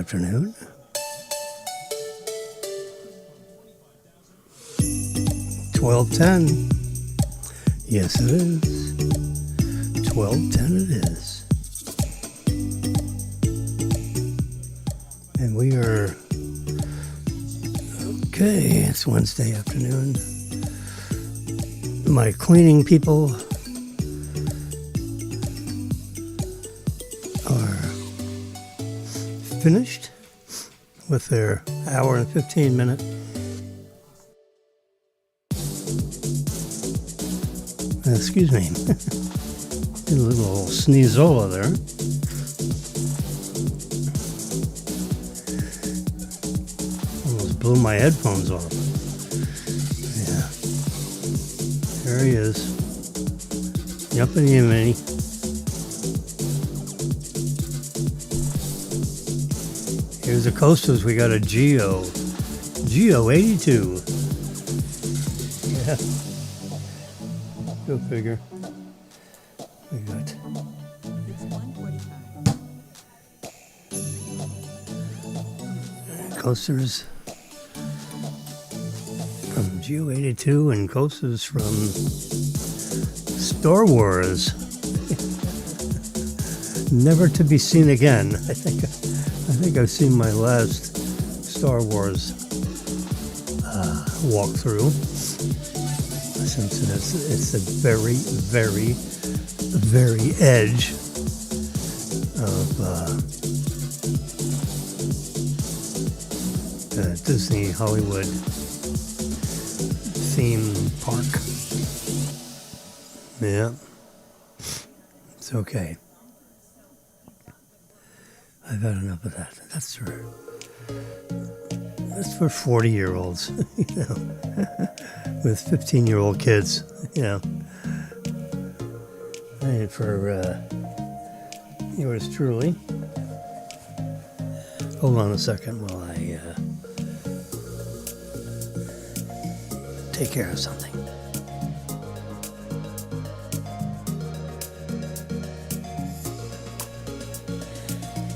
afternoon. $12:10. Yes, it is. 12:10 it is. And we are... Okay, it's Wednesday afternoon. My cleaning people are finished with their hour and 15-minute excuse me, did a little sneezola there. Almost blew my headphones off. Yeah. There he is. Yuppity yimmy. Here's the coasters. We got a Geo 82. Yeah. Go figure. We got coasters from Geo 82 and coasters from Star Wars. Never to be seen again. I think I've seen my last Star Wars walkthrough. Since it's the very, very, very edge of the Disney Hollywood theme park. Yeah, it's okay. I've had enough of that. That's for 40-year-olds, you know, with 15-year-old kids, you know. And for yours truly. Hold on a second while I take care of something.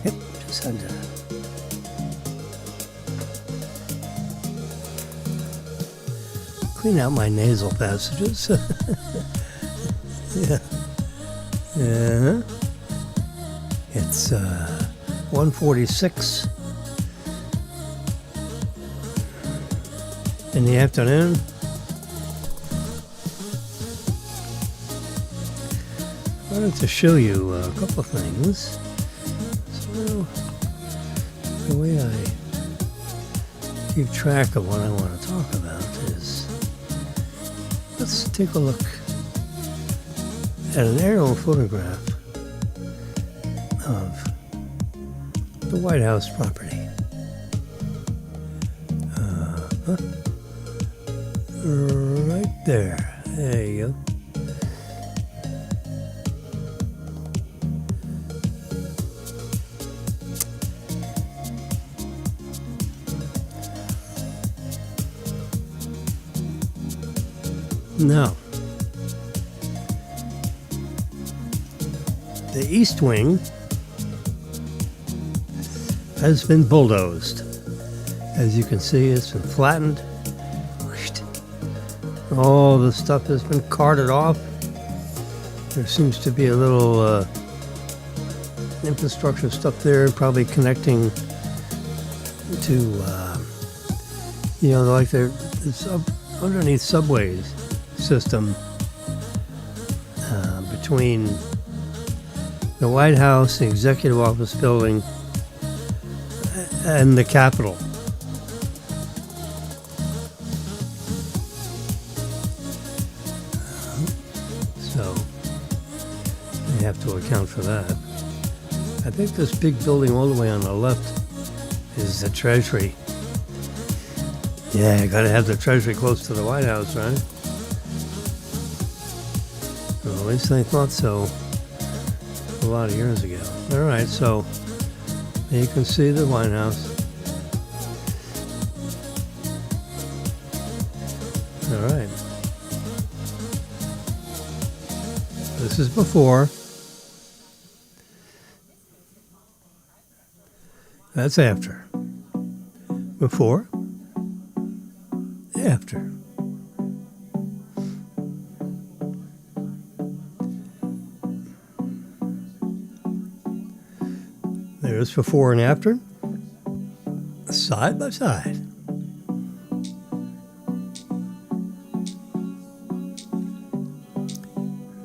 Yep, just had to clean out my nasal passages. Yeah. Yeah. It's 1:46 in the afternoon. I wanted to show you a couple of things. So, the way I keep track of what I want to talk about is, let's take a look at an aerial photograph of the White House property. Right there. There you go. Now, the East Wing has been bulldozed. As you can see, it's been flattened. All the stuff has been carted off. There seems to be a little infrastructure stuff there, probably connecting to, you know, like there's underneath subways system between the White House, the Executive Office building, and the Capitol. So they have to account for that. I think this big building all the way on the left is the Treasury. Yeah, you gotta have the Treasury close to the White House, right? Well, at least I thought so a lot of years ago. All right, so you can see the White House. All right. This is before. That's after. Before, after. There's before and after, side by side.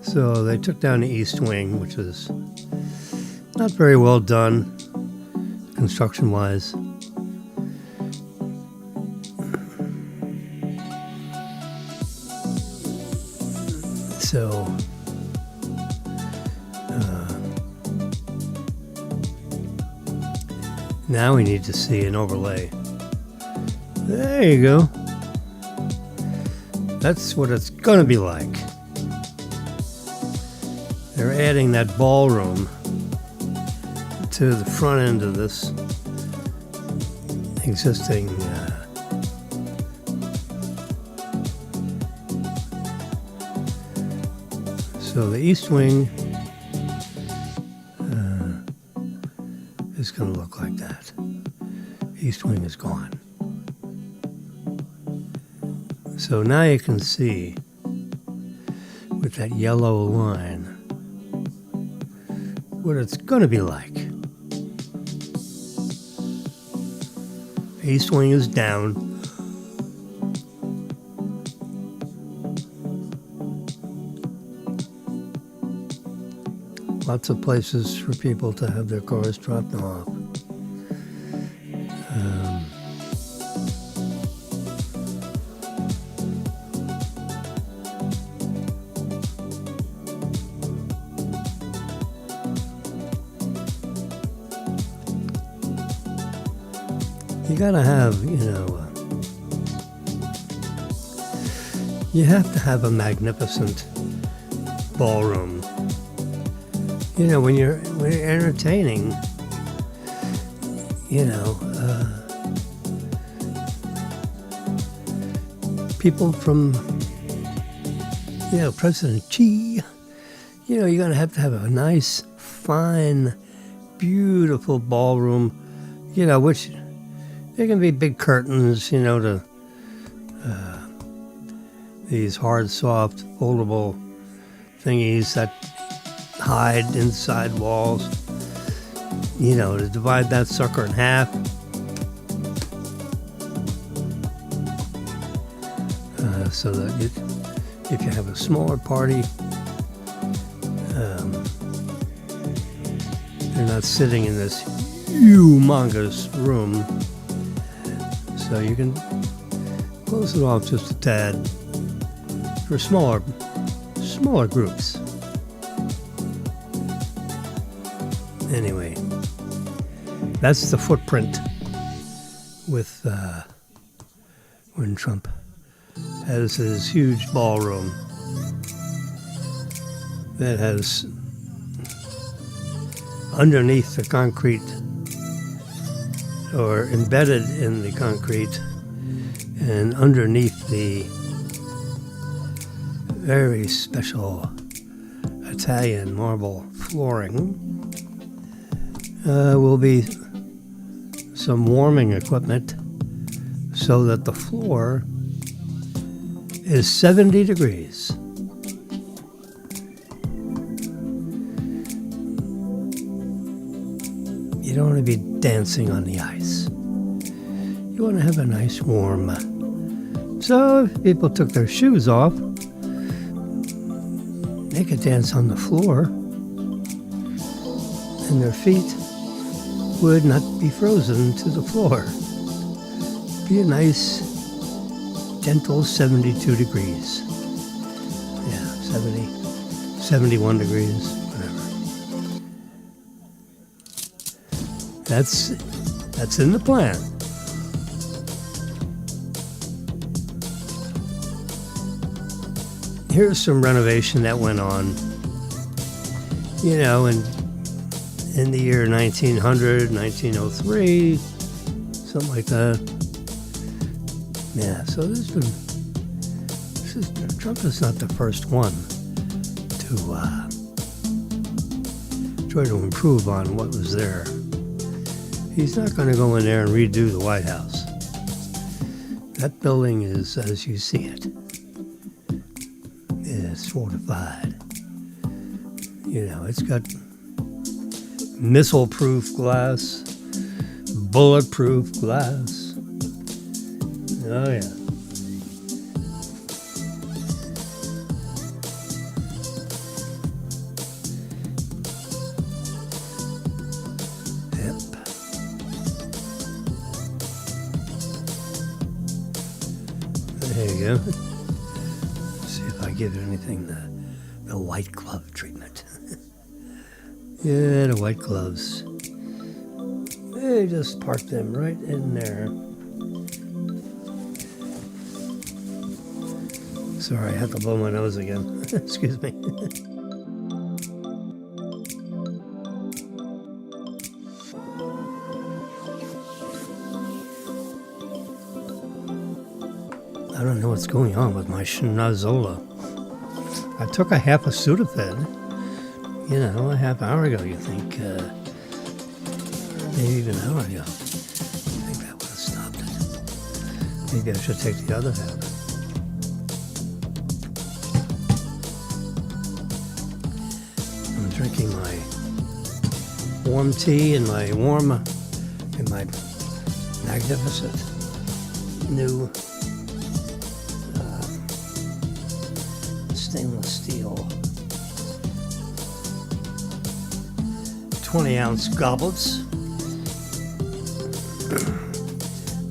So they took down the east wing, which is not very well done construction-wise. So now we need to see an overlay. There you go. That's what it's going to be like. They're adding that ballroom to the front end of this existing so the east wing is going to look like that. East wing is gone. So now you can see with that yellow line what it's going to be like. East wing is down. Lots of places for people to have their cars dropped off. You gotta have, you have to have a magnificent ballroom. When you're entertaining, people from, President Xi, you're gonna have to have a nice, fine, beautiful ballroom, which there can be big curtains, to these hard, soft, foldable thingies that hide inside walls, to divide that sucker in half. So that if you have a smaller party, they're not sitting in this humongous room. So you can close it off just a tad for smaller groups. Anyway, that's the footprint with when Trump has his huge ballroom that has underneath the concrete or embedded in the concrete and underneath the very special Italian marble flooring will be some warming equipment so that the floor is 70 degrees. You don't want to be dancing on the ice. You want to have a nice warm. So if people took their shoes off, they could dance on the floor and their feet would not be frozen to the floor. Be a nice, gentle 72 degrees. Yeah, 70, 71 degrees, whatever. That's in the plan. Here's some renovation that went on, in the year 1900, 1903, something like that. Yeah, so Trump is not the first one to try to improve on what was there He's not going to go in there and redo the White House. That building is as you see it. It's fortified. You know, it's got missile-proof glass, bulletproof glass. Oh, yeah. There you go. See if I give it anything the white glove treatment. Yeah, the white gloves. They just park them right in there. Sorry, I had to blow my nose again. Excuse me. I don't know what's going on with my schnozola. I took a half a Sudafed, you know, a half hour ago, you think. Maybe even an hour ago. I think that would have stopped it. Maybe I should take the other half. I'm drinking my warm tea and my magnificent new stainless steel 20-ounce goblets,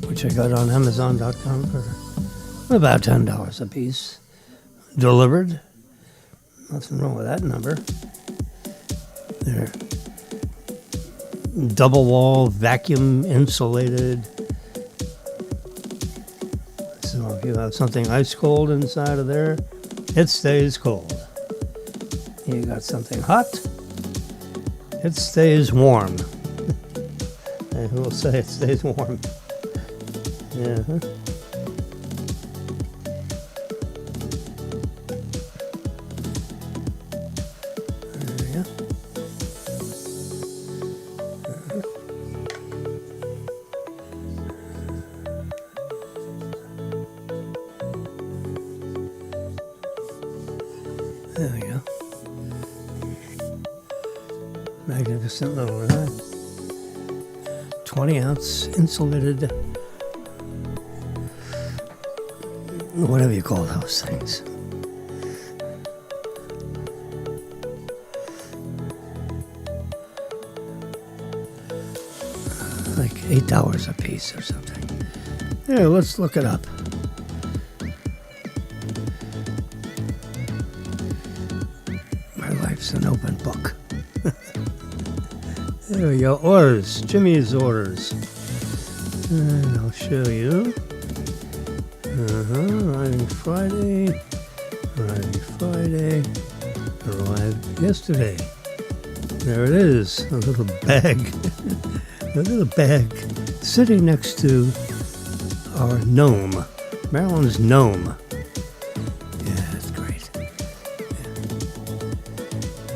which I got on Amazon.com for about $10 a piece. Delivered. Nothing wrong with that number. They're double wall, vacuum insulated. So if you have something ice cold inside of there, it stays cold. You got something hot, it stays warm. And we'll say it stays warm. Yeah. There you go. There we go. Magnificent little 20-ounce insulated, whatever you call those things. Like $8 a piece or something. Here, let's look it up. My life's an open book. There we go. Orders. Jimmy's orders. And I'll show you. Arriving Friday. Arrived yesterday. There it is. A little bag. A little bag sitting next to our gnome. Marilyn's gnome. Yeah, that's great. Yeah.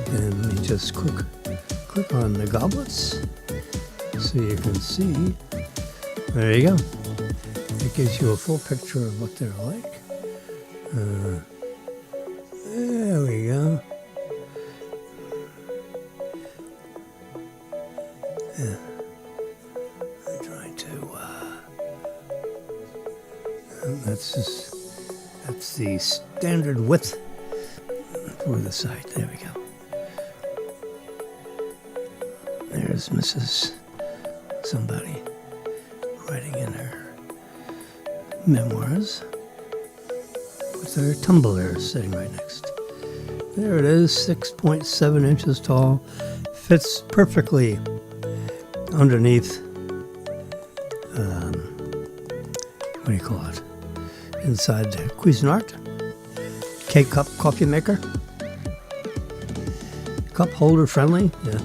And let me just click on the goblets so you can see. There you go. It gives you a full picture of what they're like. There we go. Yeah. I'm trying to that's the standard width for the site. There we go. There's Mrs. Somebody writing in her memoirs with her tumbler sitting right next. There it is, 6.7 inches tall. Fits perfectly underneath, what do you call it? Inside the Cuisinart. K-cup coffee maker. Cup holder friendly, yeah.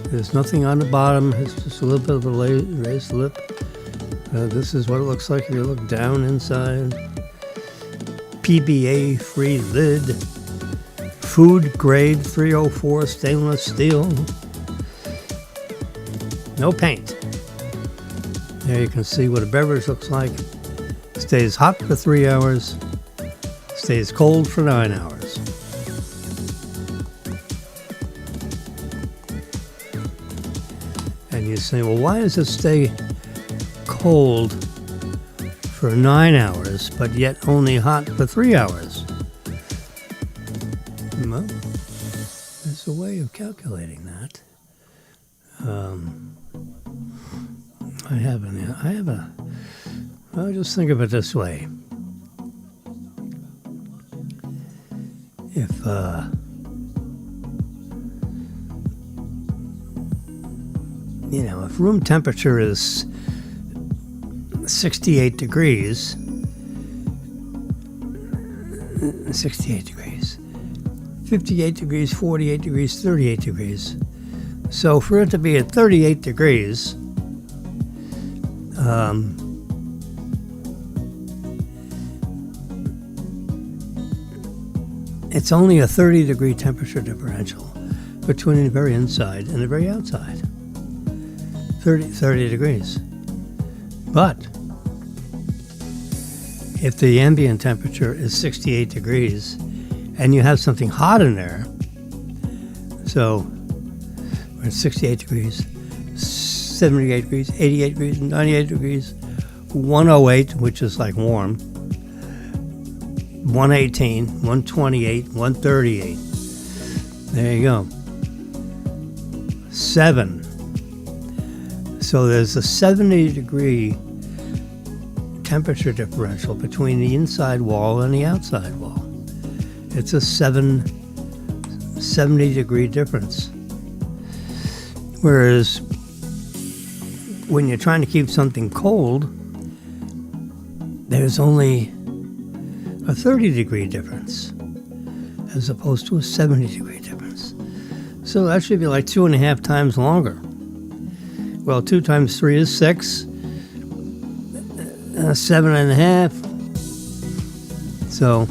There's nothing on the bottom. It's just a little bit of a raised lip. This is what it looks like if you look down inside. PBA-free lid. Food grade 304 stainless steel. no paint. There you can see what a beverage looks like. Stays hot for 3 hours, stays cold for 9 hours. And you say, well, why does it stay cold for 9 hours, but yet only hot for 3 hours? Well, there's a way of calculating that. Well, just think of it this way. If room temperature is 68 degrees, 68 degrees, 58 degrees, 48 degrees, 38 degrees. So for it to be at 38 degrees, it's only a 30-degree temperature differential between the very inside and the very outside. 30 degrees. But if the ambient temperature is 68 degrees and you have something hot in there, so we're at 68 degrees, 78 degrees, 88 degrees, 98 degrees, 108, which is like warm, 118, 128, 138. There you go. 7. So there's a 70-degree temperature differential between the inside wall and the outside wall. It's a 70-degree difference. Whereas when you're trying to keep something cold, there's only a 30-degree difference as opposed to a 70-degree difference. So that should be like 2.5 times longer. Well, 2 times 3 is 6. 7.5. So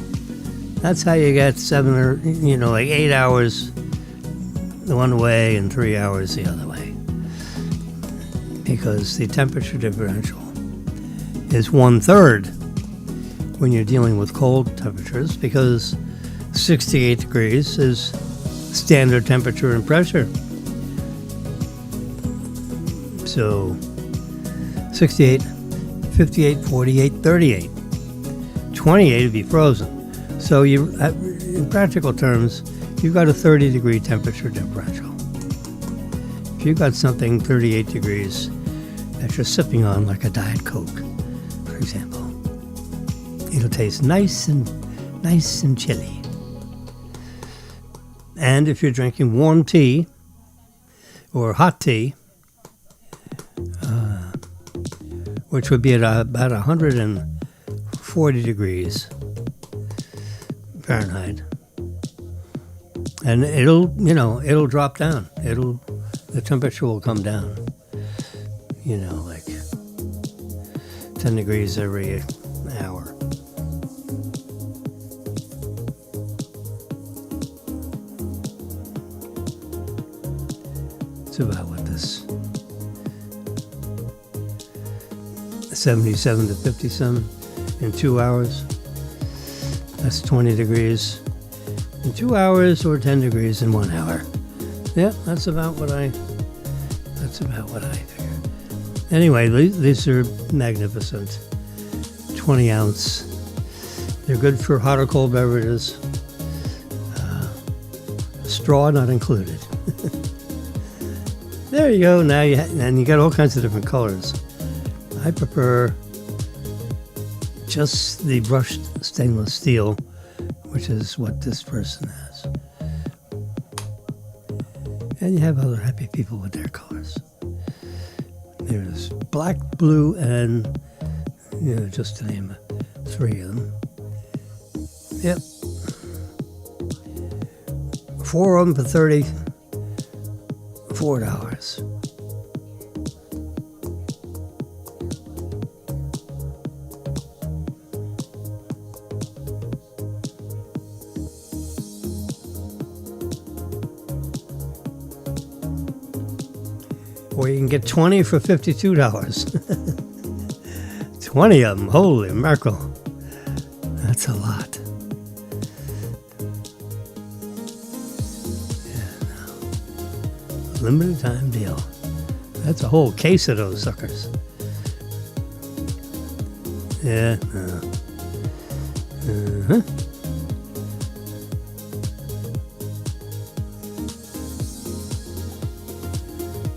that's how you get 7 or, like 8 hours the one way and 3 hours the other way. Because the temperature differential is 1/3 when you're dealing with cold temperatures, because 68 degrees is standard temperature and pressure. So 68, 58, 48, 38. 28 would be frozen. So in practical terms, you've got a 30-degree temperature differential. If you've got something 38 degrees that you're sipping on, like a Diet Coke, for example, it'll taste nice and chilly. And if you're drinking warm tea or hot tea, which would be at about 140 degrees Fahrenheit, and it'll drop down. The temperature will come down. Like 10 degrees every hour. It's about what this 77 to 57 in 2 hours. That's 20 degrees in 2 hours, or 10 degrees in 1 hour. Yeah, that's about what I figure. Anyway, these are magnificent. 20 ounce. They're good for hot or cold beverages. Straw not included. There you go. Now you got all kinds of different colors. I prefer just the brushed stainless steel, which is what this person has. And you have other happy people with their colors. There's black, blue, and, just to name 3 of them. Yep. 4 of them for $34. Or you can get 20 for $52. 20 of them. Holy mackerel. That's a lot. Yeah, no. Limited time deal. That's a whole case of those suckers. Yeah, no. Uh-huh.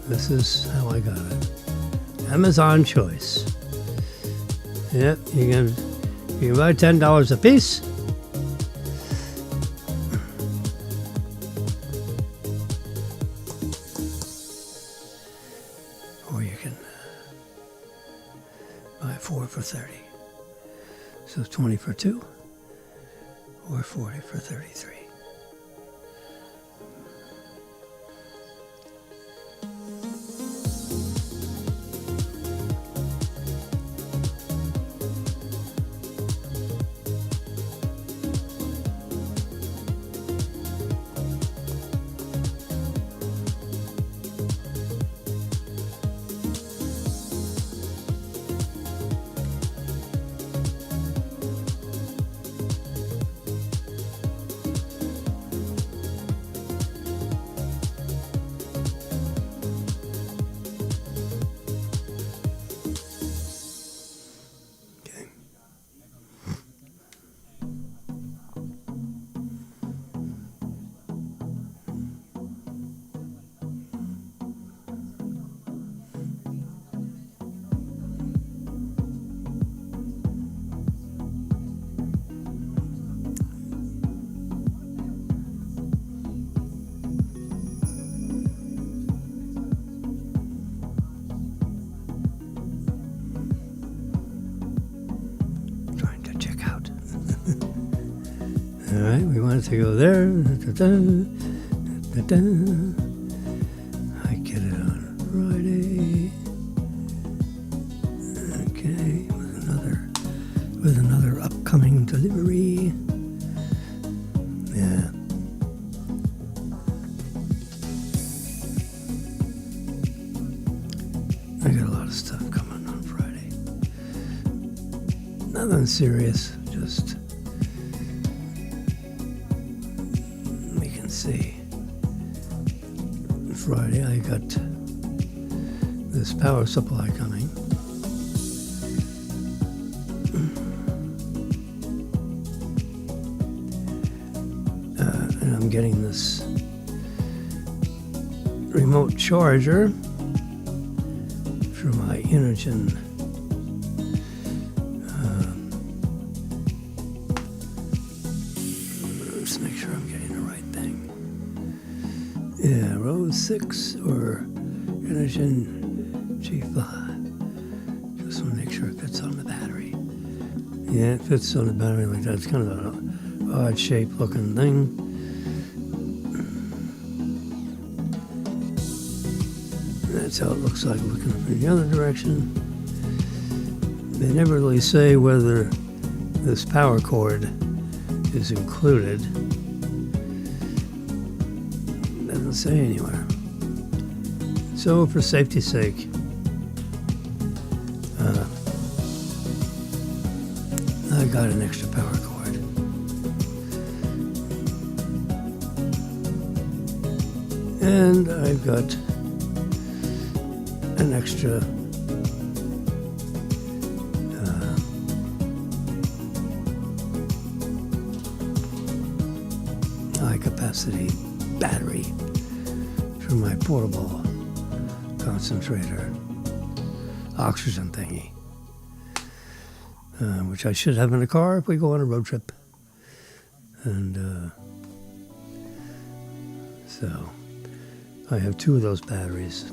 This is how I got it. Amazon Choice. Yep, you can buy $10 a piece. Or you can buy 4 for $30. So 20 for 2 or 40 for $33. All right, we wanted to go there. I get it on Friday. Okay, with another upcoming delivery. Yeah. I got a lot of stuff coming on Friday. Nothing serious, just see. Friday I got this power supply coming. And I'm getting this remote charger for my Energen let's make sure I'm getting the right thing. Yeah, Rose 6 or Energen G5. Just want to make sure it fits on the battery. Yeah, it fits on the battery like that. It's kind of an odd shaped looking thing. That's how it looks like looking from the other direction. They never really say whether this power cord is included. Doesn't say anywhere. So for safety's sake, I got an extra power cord. And I've got an extra high capacity battery for my portable concentrator oxygen thingy, which I should have in the car if we go on a road trip. And so I have 2 of those batteries.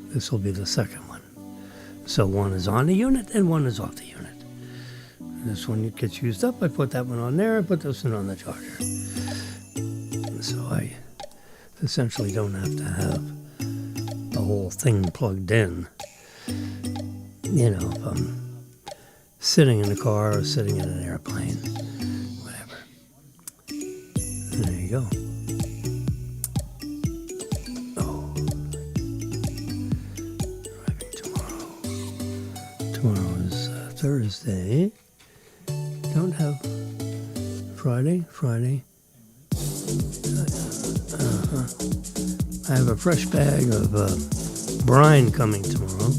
This will be the second one. So one is on the unit and one is off the unit. And this one gets used up. I put that one on there. I put this one on the charger. So I essentially don't have to have the whole thing plugged in. You know, if I'm sitting in the car or sitting in an airplane, whatever. There you go. Oh, Wednesday. Don't have Friday. I have a fresh bag of brine coming tomorrow.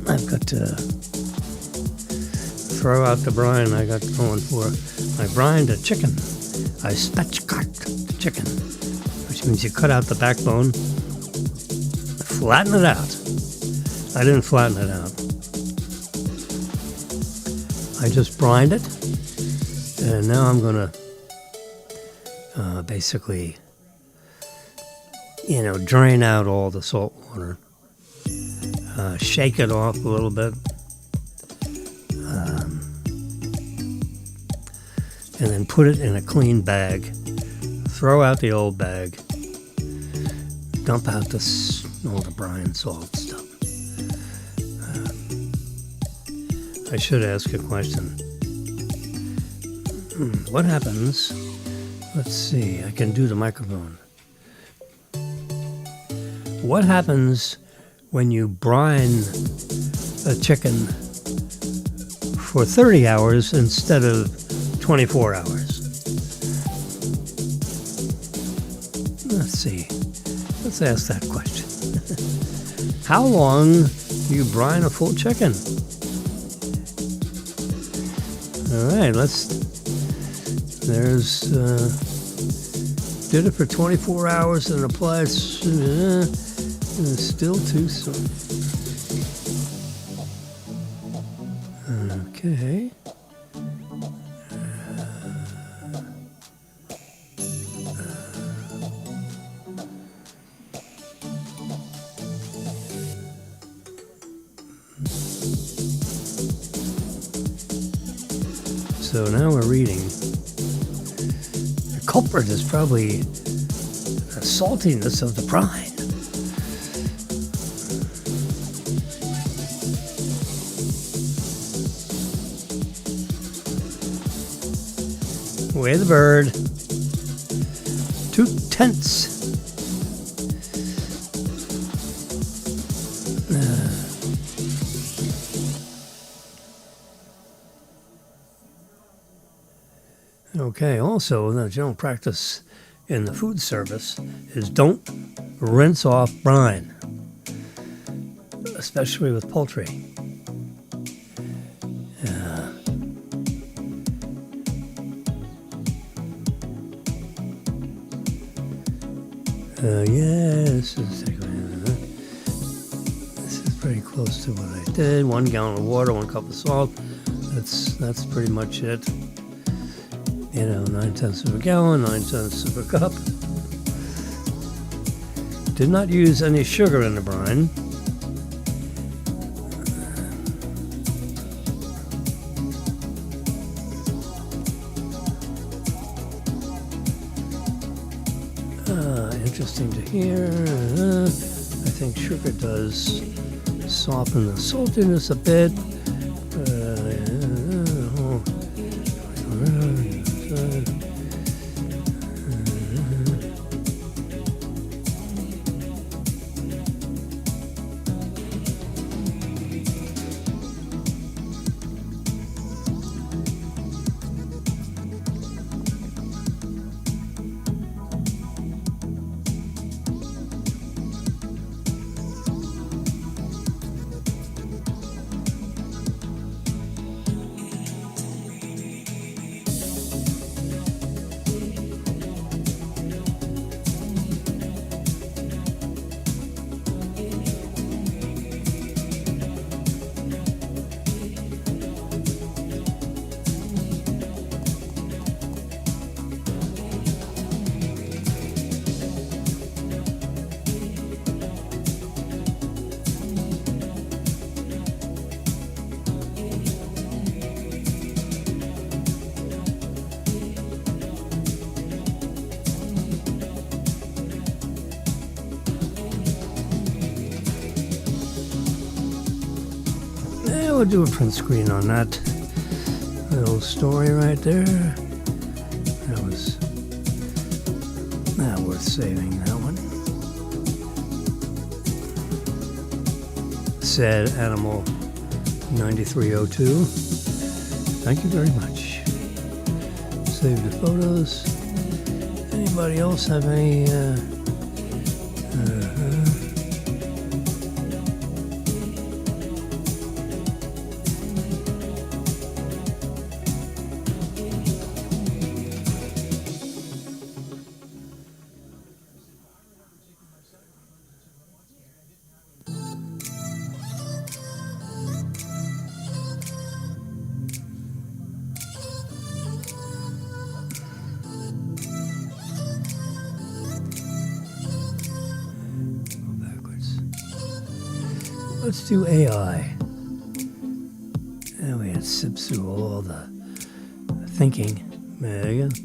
I've got to throw out the brine I got going for my brine to chicken. I spatchcocked the chicken, which means you cut out the backbone, flatten it out. I didn't flatten it out. I just brined it, and now I'm going to basically, drain out all the salt water, shake it off a little bit, and then put it in a clean bag, throw out the old bag, dump out all the brine salt stuff. I should ask a question. What happens? Let's see, I can do the microphone. What happens when you brine a chicken for 30 hours instead of 24 hours? Let's see. Let's ask that question. How long do you brine a full chicken? All right, did it for 24 hours and applied, still too soon. Okay. So now we're reading. The culprit is probably the saltiness of the brine. Away the bird. Too tense. Okay, also the general practice in the food service is don't rinse off brine, especially with poultry. This is pretty close to what I did. 1 gallon of water, 1 cup of salt. That's pretty much it. 9/10 of a gallon, 9/10 of a cup. Did not use any sugar in the brine. Interesting to hear. I think sugar does soften the saltiness a bit. We'll do a print screen on that little story right there. That was not worth saving, that one. Sad Animal 9302. Thank you very much. Save the photos. Anybody else have any? Let's do AI. And we had sips through all the thinking. There you go.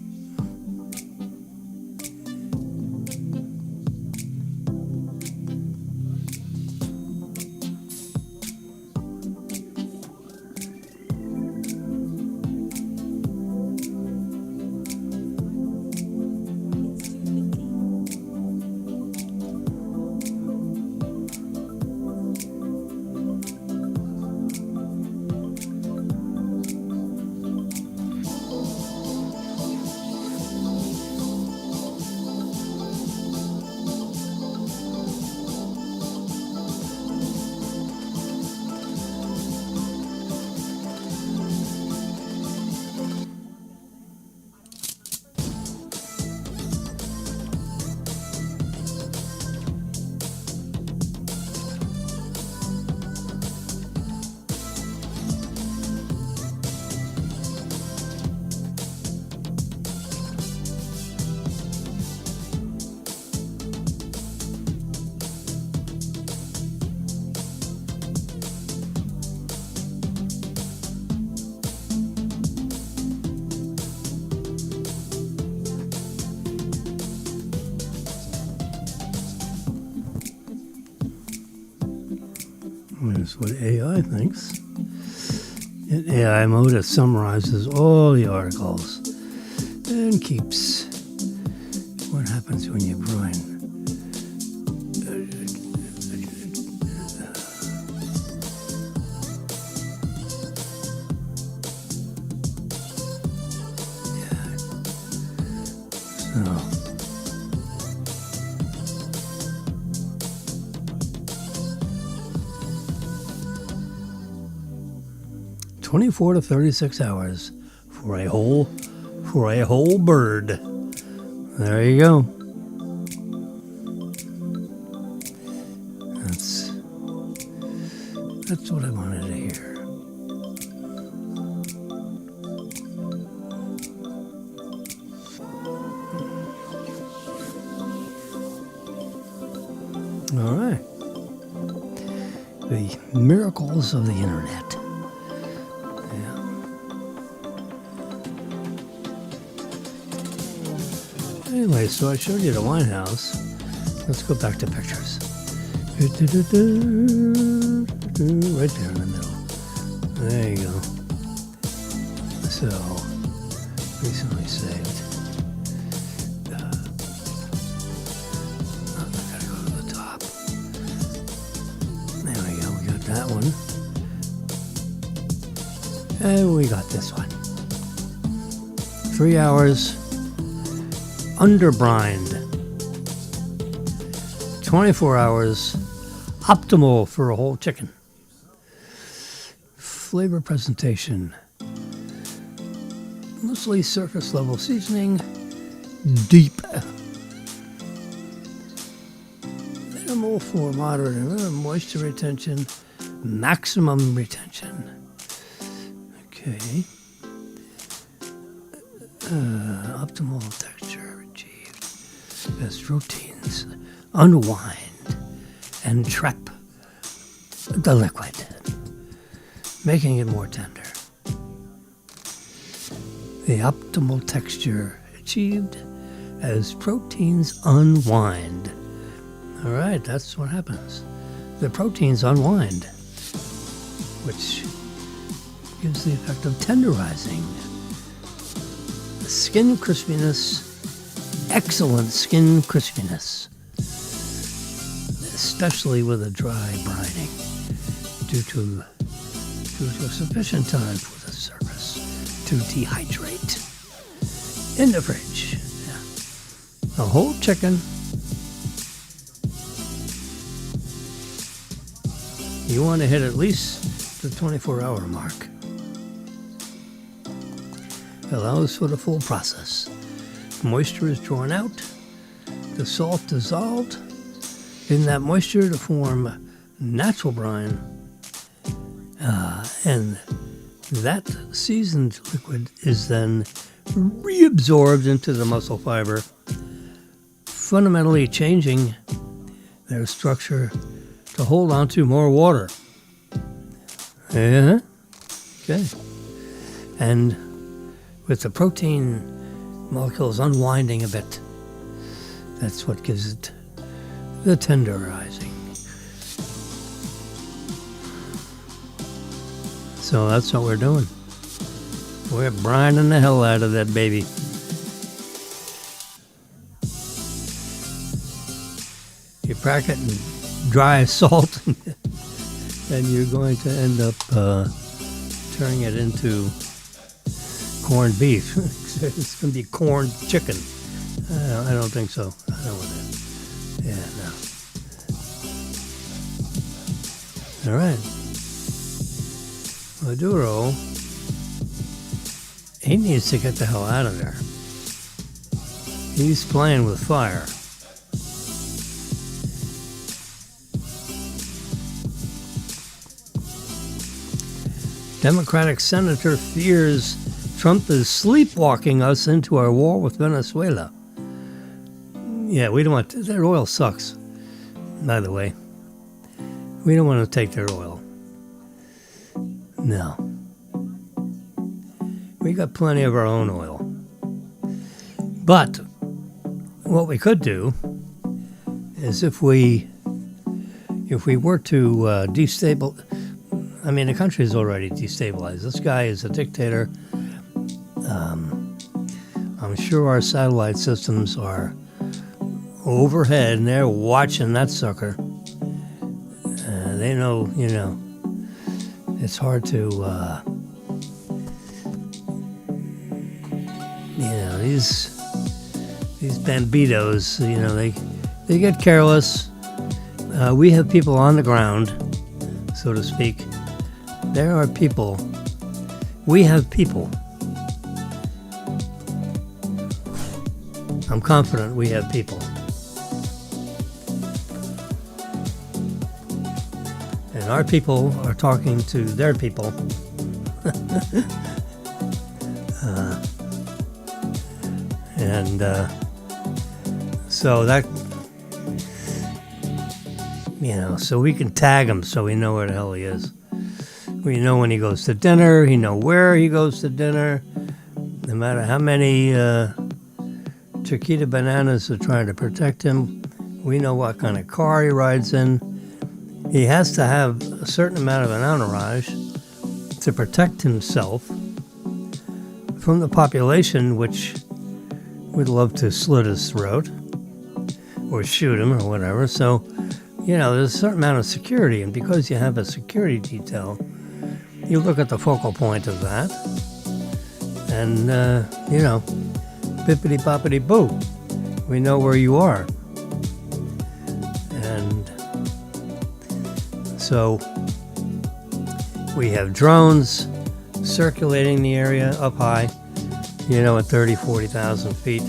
Here's what AI thinks. In AI mode, it summarizes all the articles and keeps what happens when you brine. So. 24 to 36 hours for a whole bird. There you go. That's what I wanted to hear. All right. The miracles of the internet. Anyway, so I showed you the wine house. Let's go back to pictures. Right there in the middle. There you go. So, recently saved. I gotta go to the top. There we go. We got that one. And we got this one. 3 hours. Underbrined. 24 hours. Optimal for a whole chicken. Flavor presentation. Mostly surface level seasoning. Deep. Minimal for moderate and minimum moisture retention. Maximum retention. Okay. Optimal texture achieved. Best proteins unwind and trap the liquid, making it more tender. The optimal texture achieved as proteins unwind. All right, that's what happens. The proteins unwind, which gives the effect of tenderizing. Skin crispiness, excellent skin crispiness, especially with a dry brining. due to sufficient time for the circus to dehydrate in the fridge. Yeah. A whole chicken. You want to hit at least the 24-hour mark. Allows for the full process. Moisture is drawn out, the salt dissolved in that moisture to form natural brine, and that seasoned liquid is then reabsorbed into the muscle fiber, fundamentally changing their structure to hold on to more water. Okay. And with the protein molecules unwinding a bit, that's what gives it the tenderizing. So that's what we're doing. We're brining the hell out of that baby. You crack it in dry salt, and you're going to end up turning it into corned beef. It's going to be corned chicken. I don't think so. I don't want that. Yeah, no. All right. Maduro, he needs to get the hell out of there. He's playing with fire. Democratic senator fears Trump is sleepwalking us into our war with Venezuela. Yeah, we don't want their oil sucks, by the way. We don't want to take their oil. No. We got plenty of our own oil. But what we could do is if we were to destabilize, I mean, the country is already destabilized. This guy is a dictator. I'm sure our satellite systems are overhead, and they're watching that sucker. They know, it's hard to, these banditos, they get careless. We have people on the ground, so to speak. There are people. We have people. I'm confident we have people. And our people are talking to their people. So that, so we can tag him so we know where the hell he is. We know when he goes to dinner, we know where he goes to dinner. No matter how many Chiquita bananas are trying to protect him, we know what kind of car he rides in. He has to have a certain amount of an entourage to protect himself from the population, which would love to slit his throat or shoot him or whatever. So, there's a certain amount of security, and because you have a security detail, you look at the focal point of that, and, bippity-boppity-boo, we know where you are. And so we have drones circulating the area up high, at 30, 40,000 feet,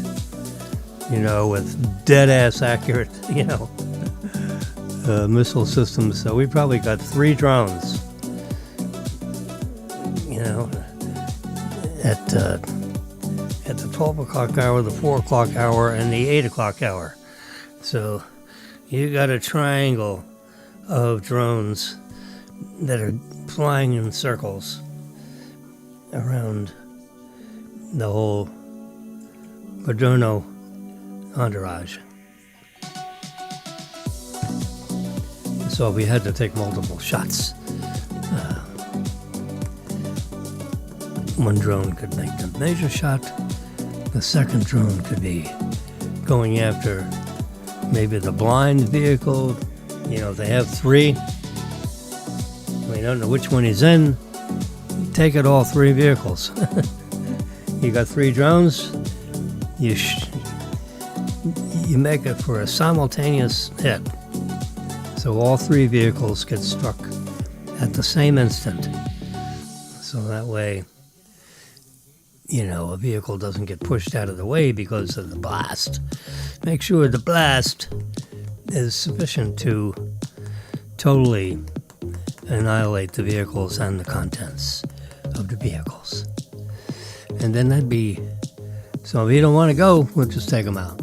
with dead-ass accurate, missile systems. So we probably got 3 drones, at the 12 o'clock hour, the 4 o'clock hour, and the 8 o'clock hour. So you got a triangle of drones that are flying in circles around the whole Padrino entourage. So we had to take multiple shots. One drone could make the major shot. The second drone could be going after maybe the blind vehicle. They have 3. don't know which one he's in, take it all 3 vehicles. You got 3 drones, you make it for a simultaneous hit. So all 3 vehicles get struck at the same instant. So that way, a vehicle doesn't get pushed out of the way because of the blast. Make sure the blast is sufficient to totally annihilate the vehicles and the contents of the vehicles. And then that'd be, so if you don't want to go, we'll just take them out.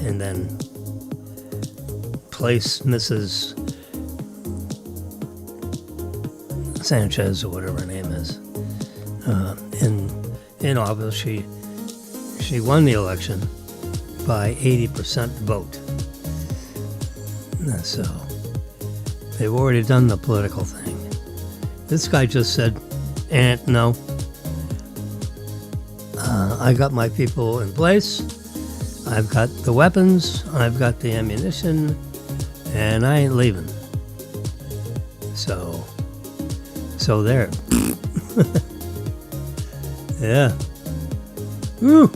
And then place Mrs. Sanchez, or whatever her name is, in office. She won the election by 80% vote. So they've already done the political thing. This guy just said, no. I got my people in place. I've got the weapons. I've got the ammunition. And I ain't leaving. So there. Yeah. Woo.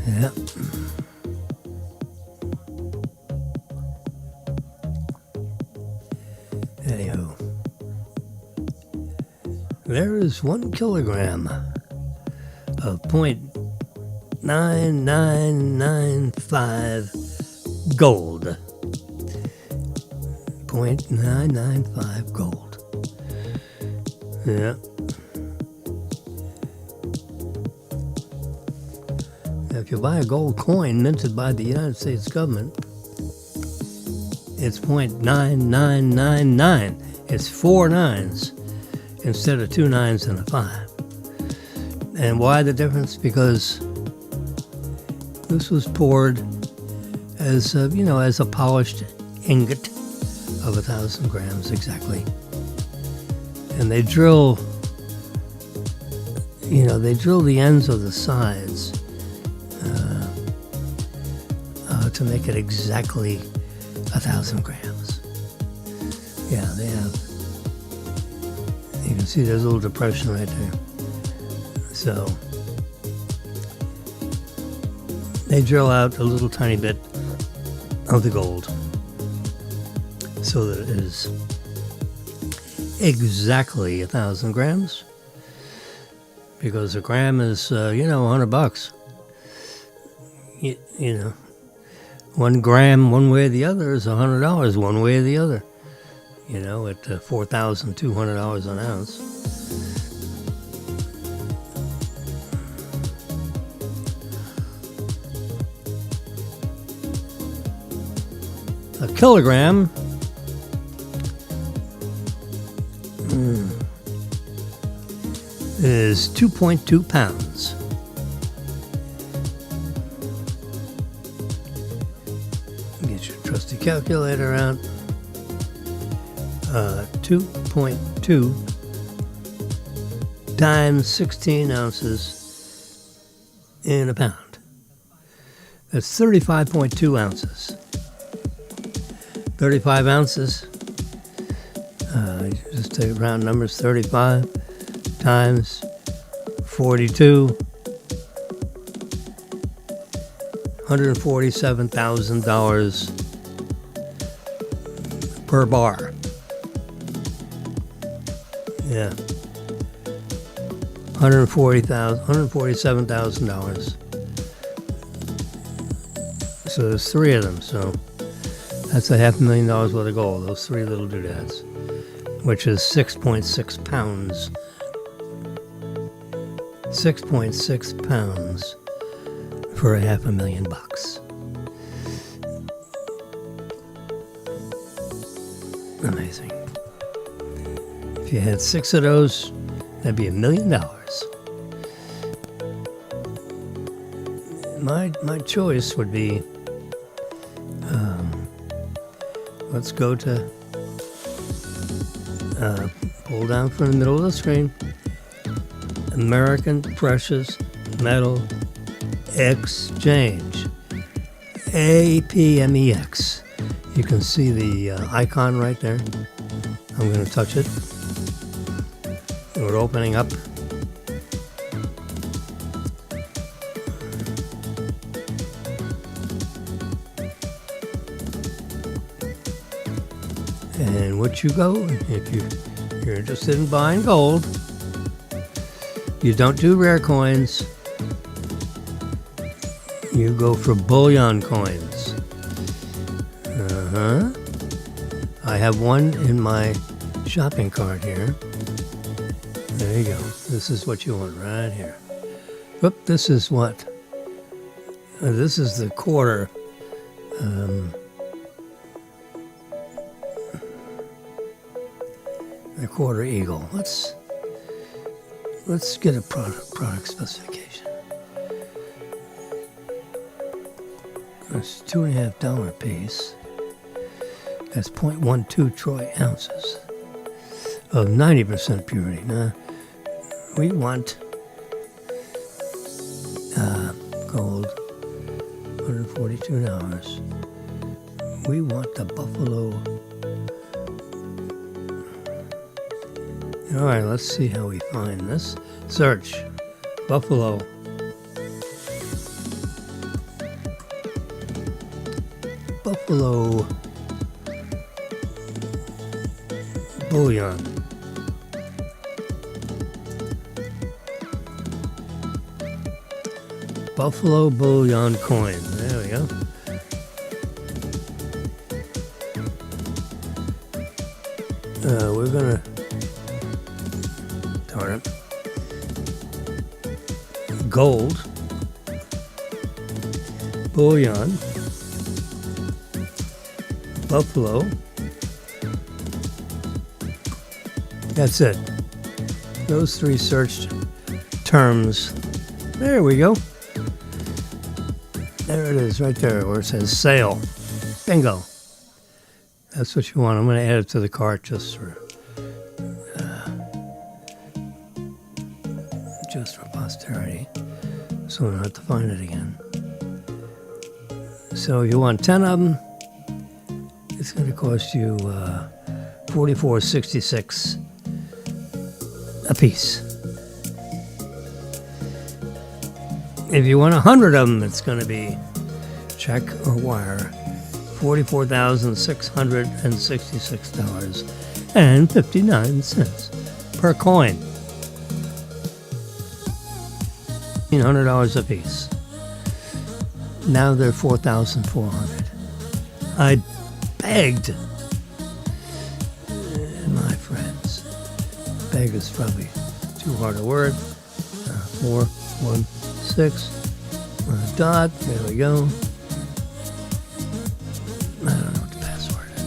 Yeah. Anywho, there is 1 kilogram of 0.9995 gold. 0.995 gold. Yeah. Now, if you buy a gold coin minted by the United States government, it's 0.9999. It's 4 9s instead of 2 9s and a 5. And why the difference? Because this was poured as a polished ingot of 1,000 grams exactly. And they drill the ends of the sides to make it exactly 1,000 grams. Yeah, they have. You can see there's a little depression right there. So they drill out a little tiny bit of the gold so that it is exactly 1,000 grams, because a gram is $100. 1 gram one way or the other is $100 one way or the other. At $4,200 an ounce. A kilogram is 2.2 pounds. Get your trusty calculator out. 2.2 times 16 ounces in a pound. That's 35.2 ounces. 35 ounces. Just take round numbers. 35 times 42. $147,000 per bar. Yeah. $147,000. So there's 3 of them. So that's $500,000 worth of gold. Those 3 little doodads, which is 6.6 pounds. 6.6 pounds for $500,000. Amazing. If you had 6 of those, that'd be $1 million. My choice would be, let's go to, pull down from the middle of the screen, American Precious Metal Exchange, APMEX. You can see the icon right there. I'm going to touch it. We're opening up. And what you go, if you're interested in buying gold, you don't do rare coins. You go for bullion coins. I have one in my shopping cart here. There you go. This is what you want right here. Whoop, this is what? This is the quarter. The quarter eagle. Let's get a product specification. That's $2.50 piece. That's 0.12 troy ounces of 90% purity. Now, we want gold, $142. We want the buffalo. All right, let's see how we find this. Search buffalo. Buffalo bullion. Buffalo bullion coin. There we go. We're gonna darn it. Gold bullion. Buffalo. That's it. Those three search terms. There we go. There it is right there where it says sale. Bingo. That's what you want. I'm going to add it to the cart just for posterity, so I don't have to find it again. So if you want 10 of them, it's going to cost you $44.66 a piece. If you want 100 of them, it's going to be check or wire, $44,666.59 per coin. $1,500 a piece. Now they're $4,400. I begged my friends. Beg is probably too hard a word. 416 dot. There we go. I don't know what the password is.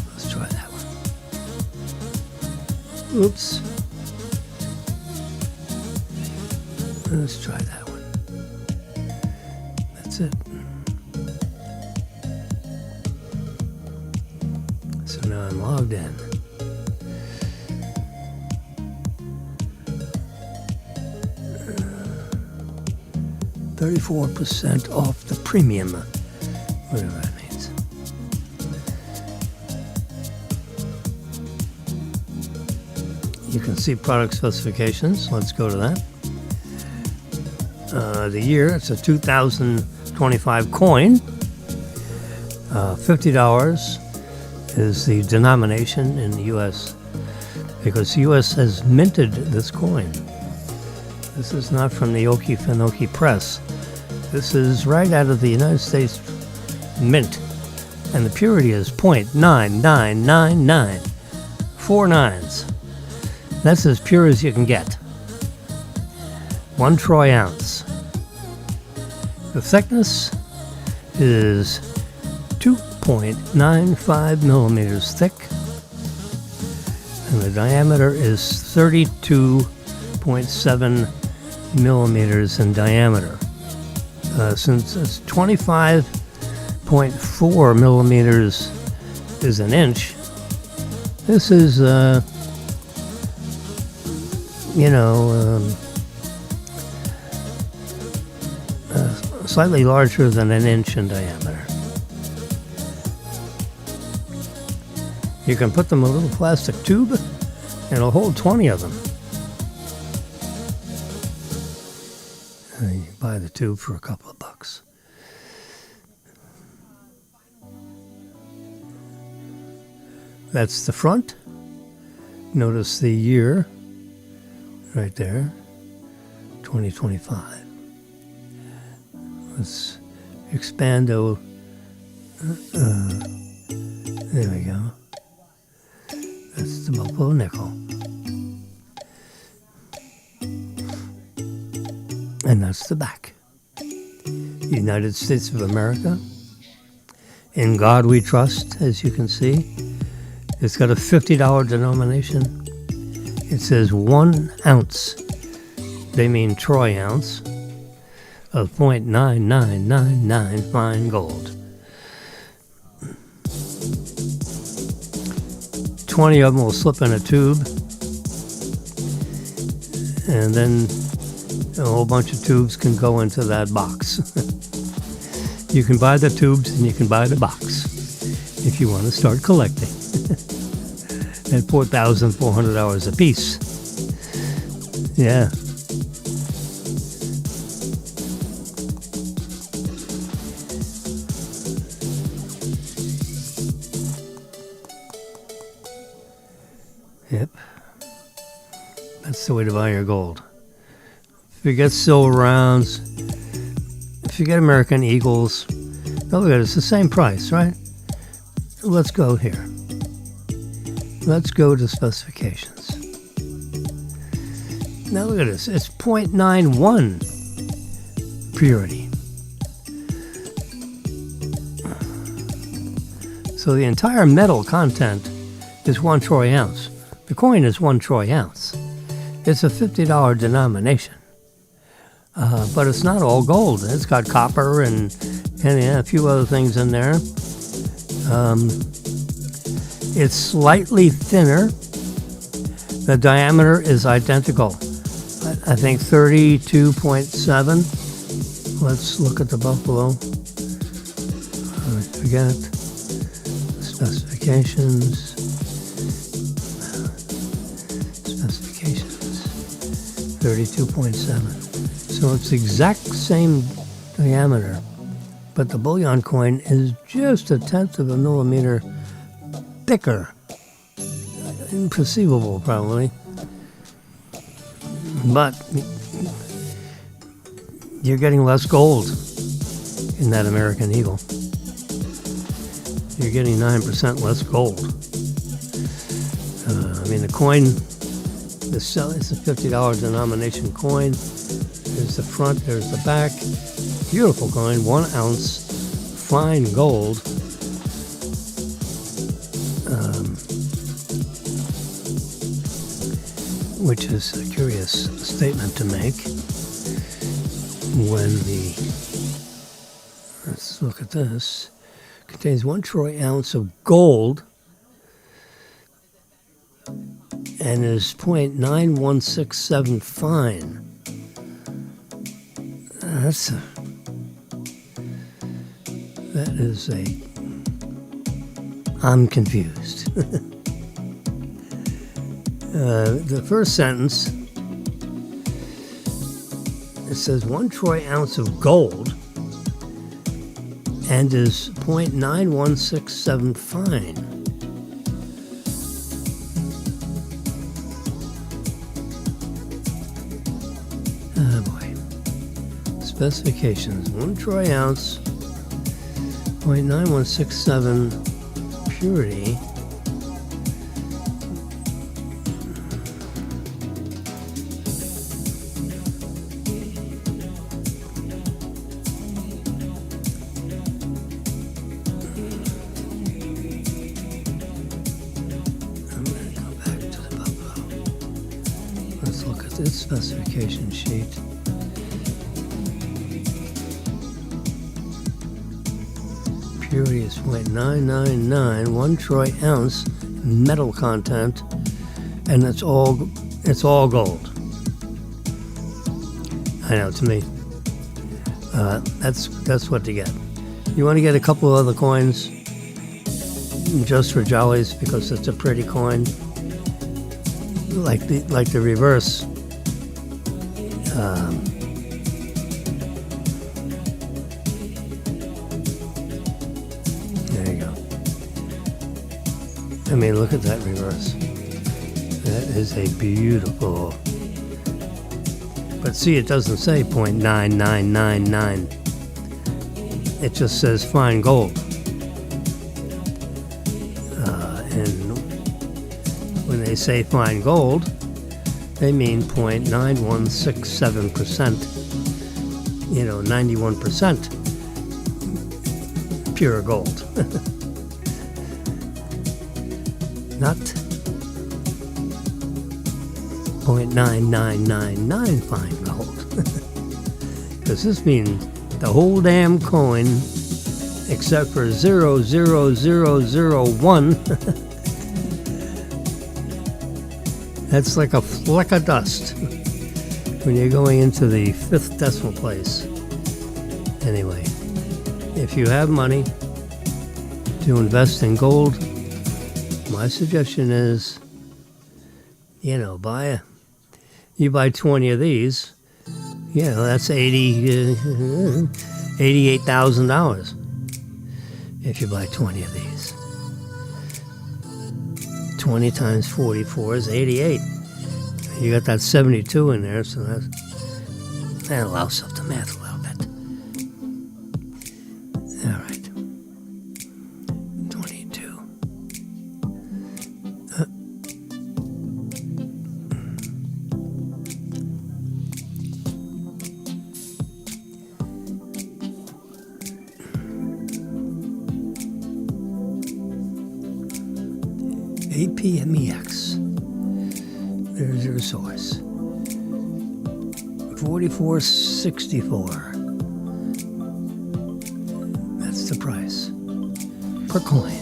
Let's try that one. Oops. Let's try that one. That's it. So now I'm logged in. Uh, 34% off the premium, whatever that means. You can see product specifications. Let's go to that. The year, it's a 2025 coin. $50 is the denomination in the U.S. because the U.S. has minted this coin. This is not from the Okefenokee Press. This is right out of the United States Mint, and the purity is 0.9999. 4 nines. That's as pure as you can get. 1 troy ounce. The thickness is 2.95 millimeters thick, and the diameter is 32.7 millimeters in diameter. Since it's 25.4 millimeters is an inch, this is, slightly larger than an inch in diameter. You can put them in a little plastic tube and it'll hold 20 of them. And you buy the tube for a couple of bucks. That's the front. Notice the year right there, 2025. Let's expand. There we go. That's the Buffalo nickel. And that's the back. United States of America. In God we trust, as you can see. It's got a $50 denomination. It says 1 ounce. They mean troy ounce of 0.9999 fine gold. 20 of them will slip in a tube, and then a whole bunch of tubes can go into that box. You can buy the tubes and you can buy the box if you want to start collecting. At $4,400 a piece. Yeah. Yep. That's the way to buy your gold. If you get silver rounds, if you get American Eagles, oh, look at it, it's the same price, right? Let's go here. Let's go to specifications. Now look at this. It's 0.91 purity. So the entire metal content is 1 troy ounce. The coin is 1 troy ounce. It's a $50 denomination. But it's not all gold. It's got copper and a few other things in there. It's slightly thinner. The diameter is identical. I think 32.7. Let's look at the Buffalo. I forget. Specifications. 32.7. So it's the exact same diameter, but the bullion coin is just 1/10 of a millimeter thicker. Imperceivable, probably. But you're getting less gold in that American Eagle. You're getting 9% less gold. The coin, it's a $50 denomination coin. There's the front, there's the back. Beautiful coin, 1 ounce, fine gold. Which is a curious statement to make when let's look at this, contains 1 troy ounce of gold and is 0.9167 fine. I'm confused. The first sentence, it says 1 troy ounce of gold and is 0.9167 fine. Oh boy. Specifications, 1 troy ounce, 0.9167 purity. Its specification sheet. Purity is 0.999, 1 troy ounce metal content, and it's all gold. I know, to me, That's what to get. You want to get a couple of other coins just for jollies because it's a pretty coin, like the reverse. There you go. I mean, look at that reverse. That is a beautiful. But see, it doesn't say 0.9999. It just says fine gold. And when they say fine gold, they mean 0.9167%. 91% pure gold. Not 0.9999 fine gold. Because this means the whole damn coin, except for 0.0001, that's like a fleck of dust when you're going into the 5th decimal place. Anyway, if you have money to invest in gold, my suggestion is, you buy 20 of these, that's $88,000 if you buy 20 of these. 20 times 44 is 88. You got that 72 in there, so that allows up the math a little bit. All right. 22. APMEX. There's your source. 44.64. That's the price per coin.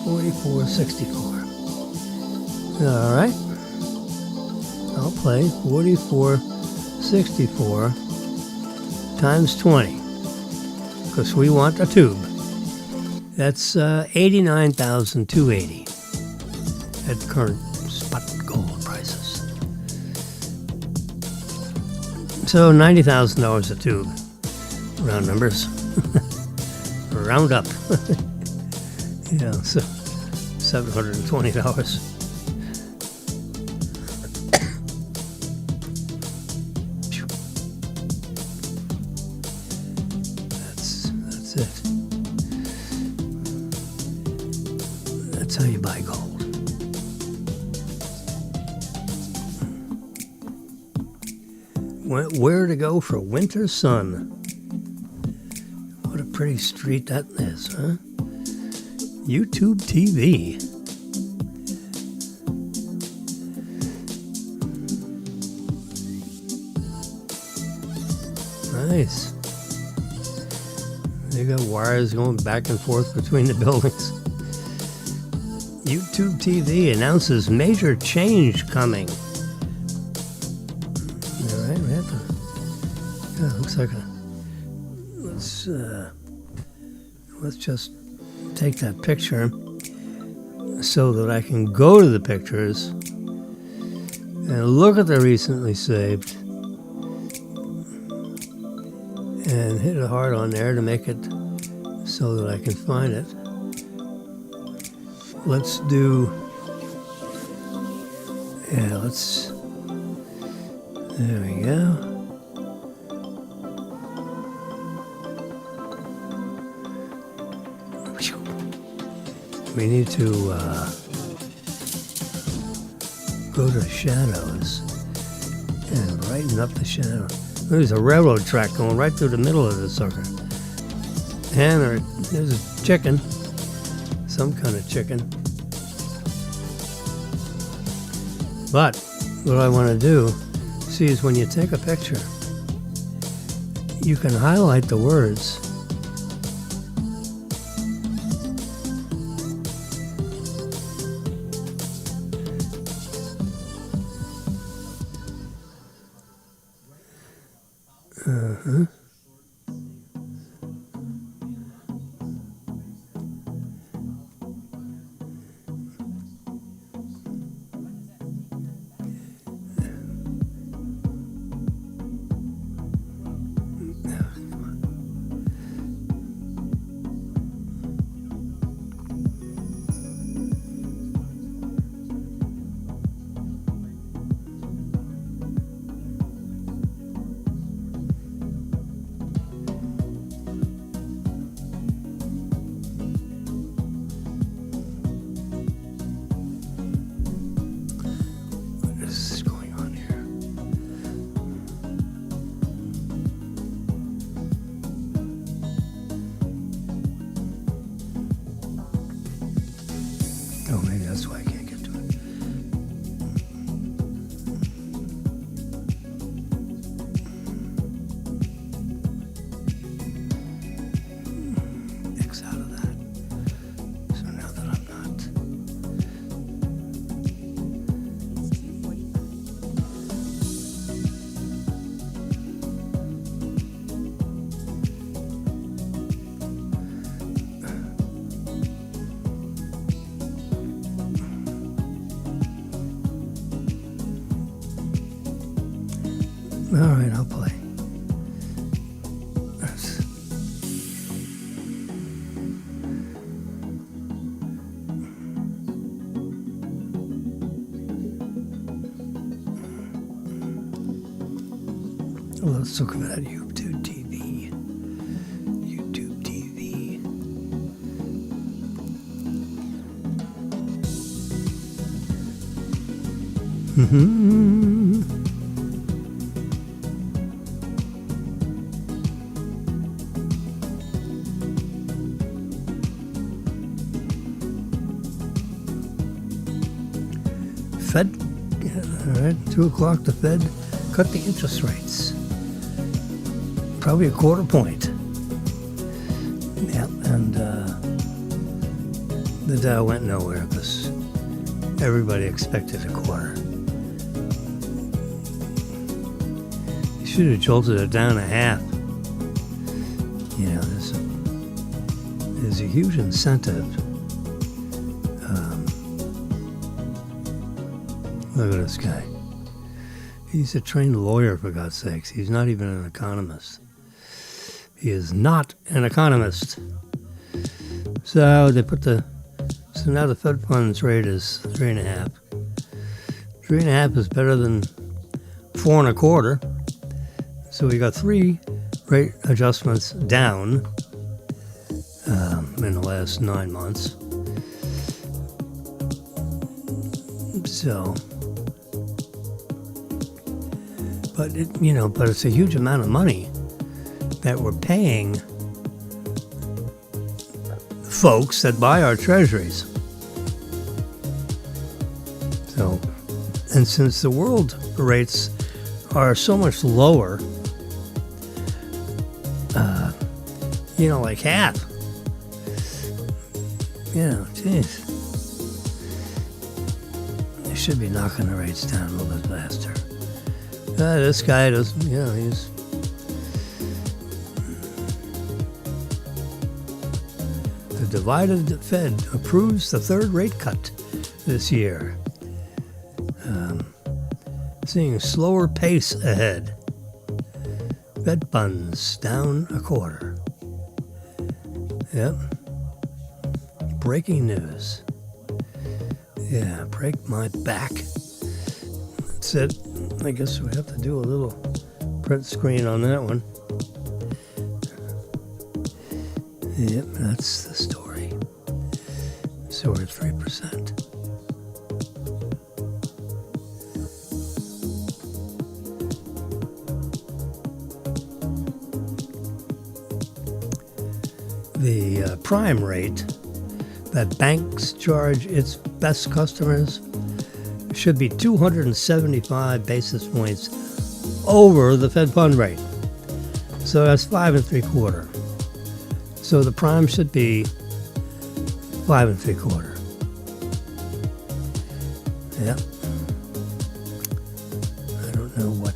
44.64. All right. I'll play 44.64 times 20 because we want a tube. That's 89,280 at current spot gold prices. So $90,000 a tube. Round numbers. Round up. So $720. That's it. That's how you buy gold. Where to go for winter sun? What a pretty street that is, huh? YouTube TV. Nice. They got wires going back and forth between the buildings. YouTube TV announces major change coming. All right, we have to. Yeah, looks like a. Let's just take that picture so that I can go to the pictures and look at the recently saved and hit it hard on there to make it so that I can find it. Let's do, there we go. We need to go to shadows and brighten up the shadow. There's a railroad track going right through the middle of this sucker. And there's a chicken. Some kind of chicken. But what I want to do, see, is when you take a picture, you can highlight the words. that's why I can't get to it. X out of that. So now that I'm not. All right, I'll play. Let's look at that YouTube TV. YouTube TV. Fed, all right, 2 o'clock, the Fed cut the interest rates. Probably a quarter point. Yeah, and the Dow went nowhere because everybody expected a quarter. You should have jolted it down a half. You know, there's a huge incentive. Look at this guy. He's a trained lawyer, for God's sakes. He's not even an economist. He is not an economist. So now the Fed funds rate is 3.5. 3.5 is better than 4.25. So we got 3 rate adjustments down in the last 9 months. So, but it's a huge amount of money that we're paying folks that buy our treasuries. So, and since the world rates are so much lower, like half, geez, they should be knocking the rates down a little bit faster. This guy doesn't, he's. The divided Fed approves the 3rd rate cut this year. Seeing a slower pace ahead. Fed funds down 1/4. Yep. Breaking news. Yeah, break my back. That's it. I guess we have to do a little print screen on that one. Yep, that's the story. So we're at 3%. The prime rate that banks charge its best customers should be 275 basis points over the Fed fund rate. So that's 5 3/4. So the prime should be 5 3/4. Yeah. I don't know what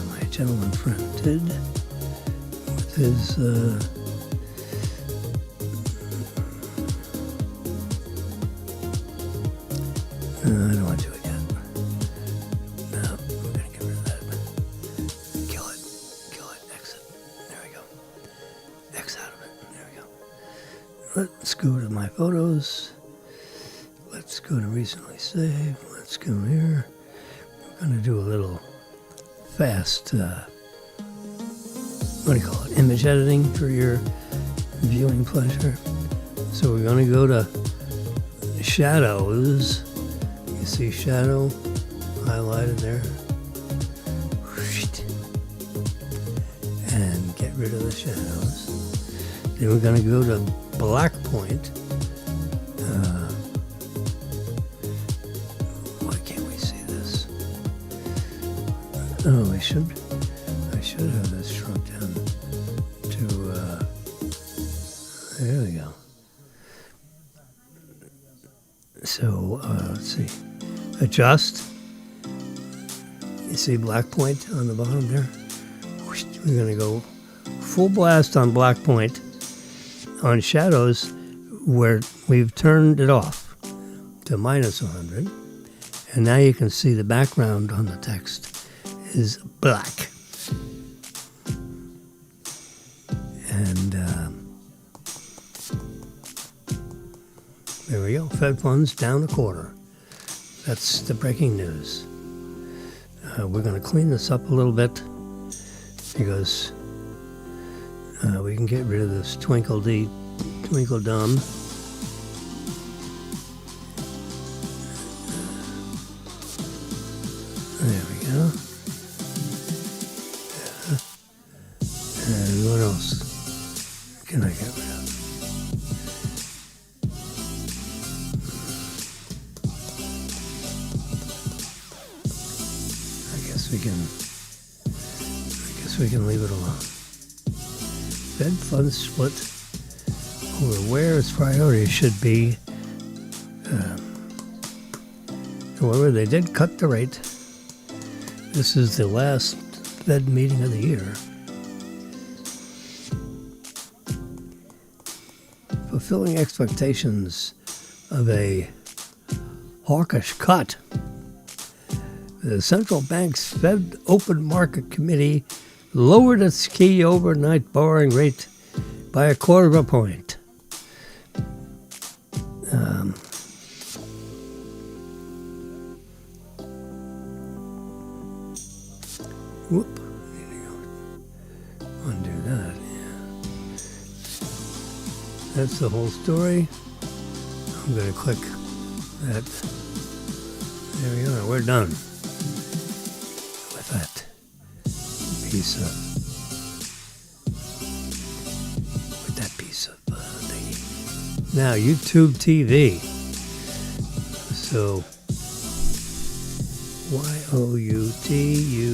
my gentleman friend did with his I don't want to do it yet. No, we're going to get rid of that. Kill it. Exit. There we go. X out of it. There we go. Let's go to my photos. Let's go to recently saved. Let's go here. We're going to do a little fast, image editing for your viewing pleasure. So we're going to go to shadows. You see shadow highlighted there. And get rid of the shadows. Then we're going to go to black point. Oh, I should have this shrunk down to, there we go. So, let's see. Adjust. You see black point on the bottom there? We're going to go full blast on black point. On shadows, where we've turned it off to minus 100. And now you can see the background on the text is black. And there we go. Fed funds down a quarter. That's the breaking news. We're going to clean this up a little bit because we can get rid of this twinkle dumb. There we go. And what else can I get rid of? I guess we can leave it alone. Fed funds split over where its priority should be. However, they did cut the rate. This is the last Fed meeting of the year. Fulfilling expectations of a hawkish cut. The central bank's Fed Open Market Committee lowered its key overnight borrowing rate by a quarter of a point. Undo that, yeah. That's the whole story. I'm going to click that. There we are, we're done with that piece of thingy. Now, YouTube TV. So, YOUTUBE.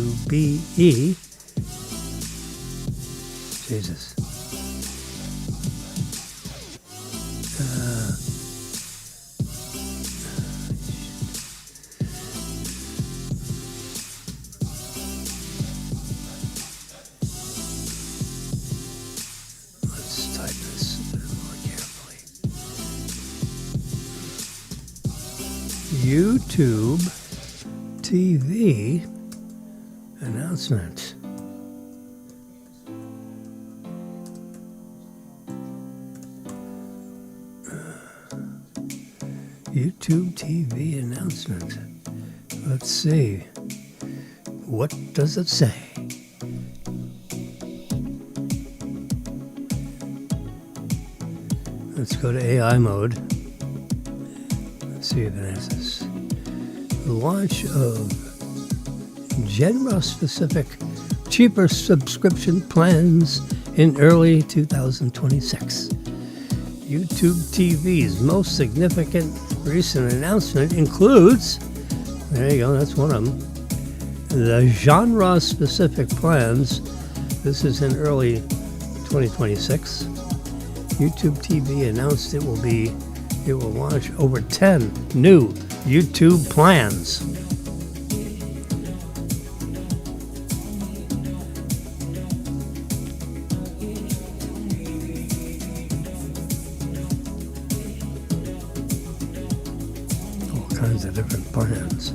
Jesus. Let's type this more carefully. YouTube TV announcement. YouTube TV announcement. Let's see. What does it say? Let's go to AI mode. Let's see if it answers. The launch of genre-specific, cheaper subscription plans in early 2026. YouTube TV's most significant recent announcement includes, there you go, that's one of them, the genre-specific plans. This is in early 2026. YouTube TV announced it will launch over 10 new YouTube plans. Kinds of different plans.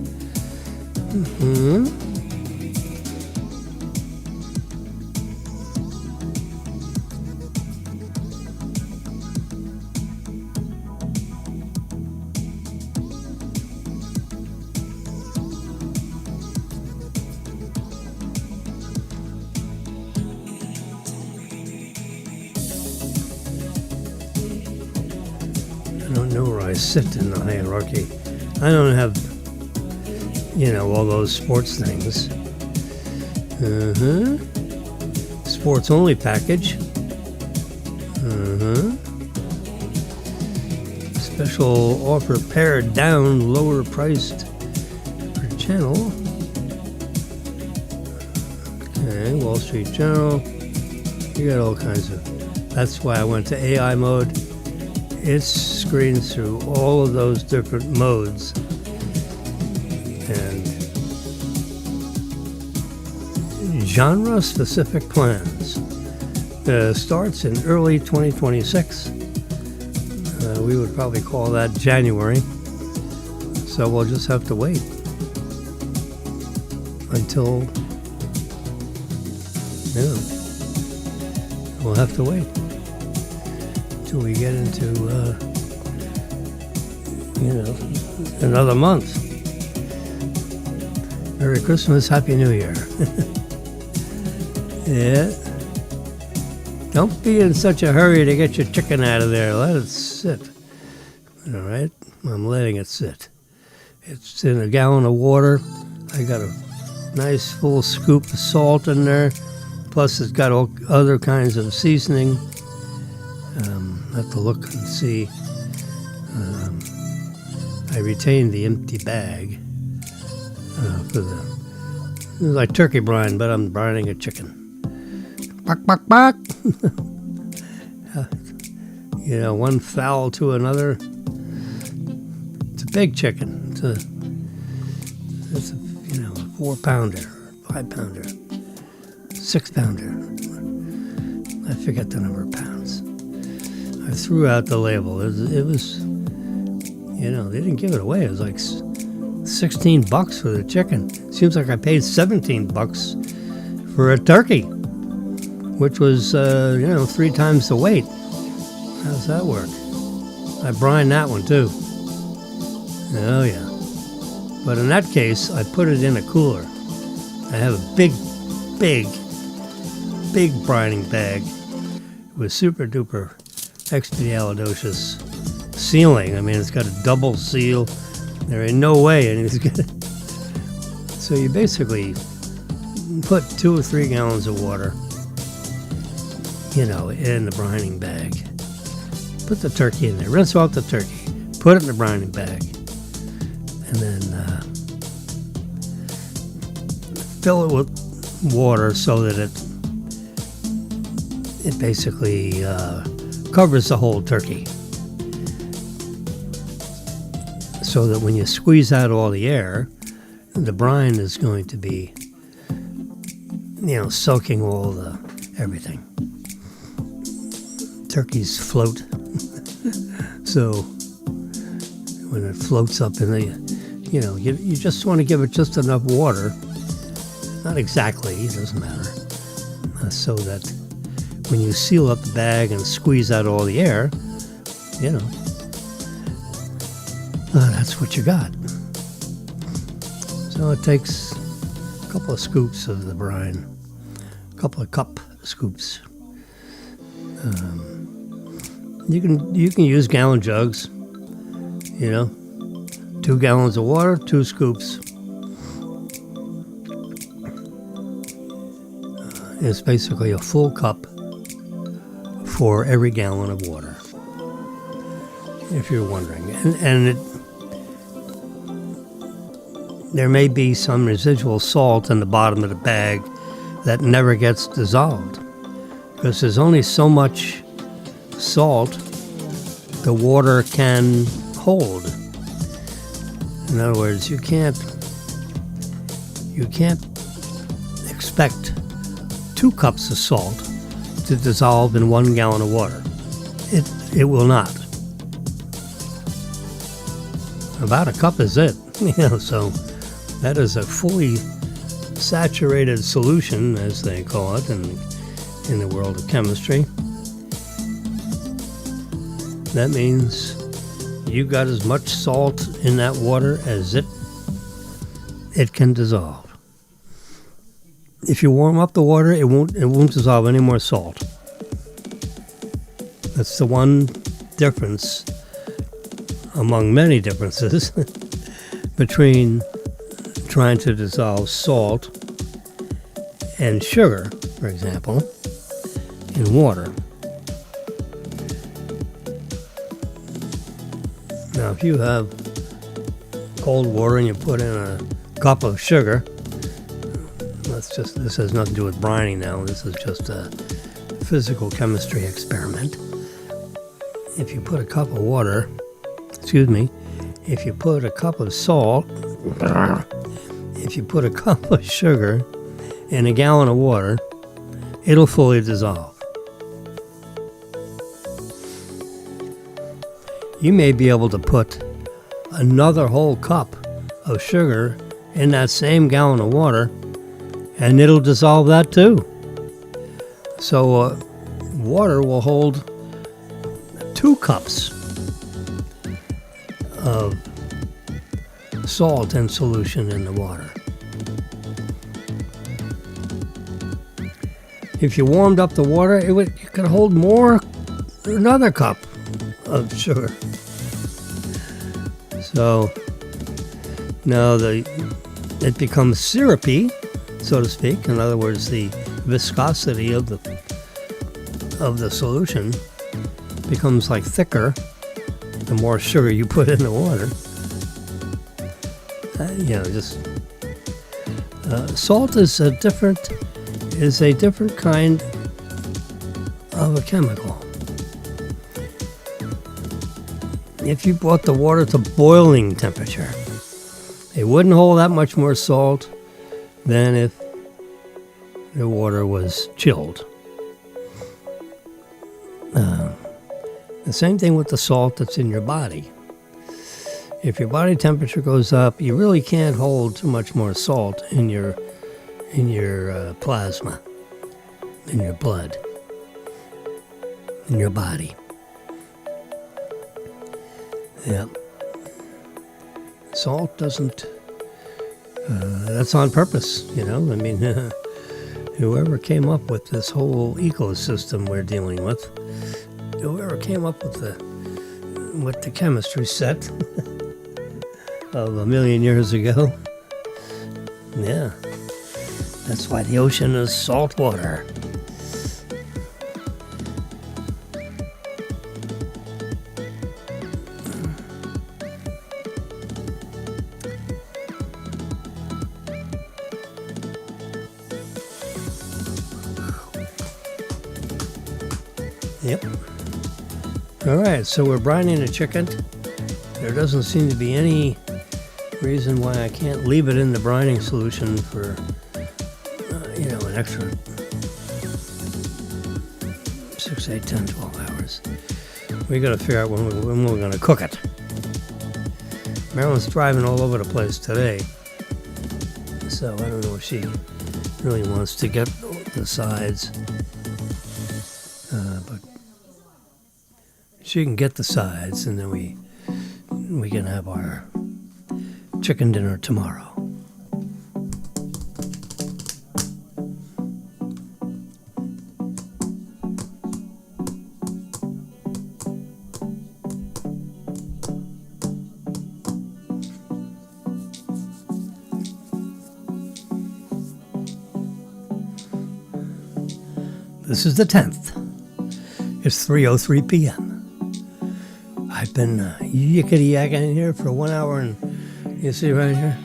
I don't know where I sit in the hierarchy. I don't have, all those sports things. Sports only package. Special offer pared down, lower priced per channel. Okay, Wall Street Journal. You got all kinds of. That's why I went to AI mode. It screens through all of those different modes. And genre-specific plans. Starts in early 2026. We would probably call that January. So we'll just have to wait until, we'll have to wait till we get into, another month. Merry Christmas, Happy New Year. Yeah. Don't be in such a hurry to get your chicken out of there. Let it sit. All right? I'm letting it sit. It's in a gallon of water. I got a nice full scoop of salt in there. Plus, it's got all other kinds of seasoning. I have to look and see. I retained the empty bag for it was like turkey brine, but I'm brining a chicken. Bak, bak, bak. One fowl to another. It's a big chicken. It's a 4-pounder, 5-pounder, 6-pounder. I forget the number of pounds. I threw out the label. It was they didn't give it away. It was like $16 for the chicken. Seems like I paid $17 for a turkey, which was 3 times the weight. How's that work? I brined that one too. Oh yeah. But in that case, I put it in a cooler. I have a big brining bag with super duper expedialidocious sealing. I mean, it's got a double seal. There ain't no way anything's gonna. So you basically put 2 or 3 gallons of water, in the brining bag. Put the turkey in there. Rinse off the turkey. Put it in the brining bag. And then fill it with water so that it basically covers the whole turkey. So that when you squeeze out all the air, the brine is going to be, soaking all the everything. Turkeys float. So when it floats up in the, you just want to give it just enough water. Not exactly, it doesn't matter. So that when you seal up the bag and squeeze out all the air, that's what you got. So it takes a couple of scoops of the brine, a couple of cup scoops. You can use gallon jugs, 2 gallons of water, 2 scoops. It's basically a full cup for every gallon of water, if you're wondering. And there may be some residual salt in the bottom of the bag that never gets dissolved, because there's only so much salt the water can hold. In other words, you can't expect 2 cups of salt to dissolve in 1 gallon of water. It will not. About a cup is it. So that is a fully saturated solution, as they call it in the world of chemistry. That means you got as much salt in that water as it can dissolve. If you warm up the water, it won't dissolve any more salt. That's the one difference among many differences between trying to dissolve salt and sugar, for example, in water. Now, if you have cold water and you put in a cup of sugar, this has nothing to do with brining now. This is just a physical chemistry experiment. If you put a cup of water, if you put a cup of salt, if you put a cup of sugar in a gallon of water, it'll fully dissolve. You may be able to put another whole cup of sugar in that same gallon of water, and it'll dissolve that too. So water will hold 2 cups of salt in solution in the water. If you warmed up the water, it could hold another cup of sugar. So now it becomes syrupy, so to speak. In other words, the viscosity of the solution becomes like thicker the more sugar you put in the water. Salt is a different kind of a chemical. If you brought the water to boiling temperature, it wouldn't hold that much more salt than if the water was chilled. The same thing with the salt that's in your body. If your body temperature goes up, you really can't hold too much more salt in your plasma, in your blood, in your body. Yeah. Salt doesn't, that's on purpose, whoever came up with this whole ecosystem we're dealing with, whoever came up with the chemistry set of 1 million years ago, yeah, that's why the ocean is salt water. Yep. All right, so we're brining a chicken. There doesn't seem to be any reason why I can't leave it in the brining solution for, an extra 6, 8, 10, 12 hours. We got to figure out when we're going to cook it. Marilyn's driving all over the place today, so I don't know if she really wants to get the sides, but she can get the sides, and then we can have our chicken dinner tomorrow. This is the 10th. It's 3:03 p.m. I've been yickety-yakking in here for 1 hour and, you see right here?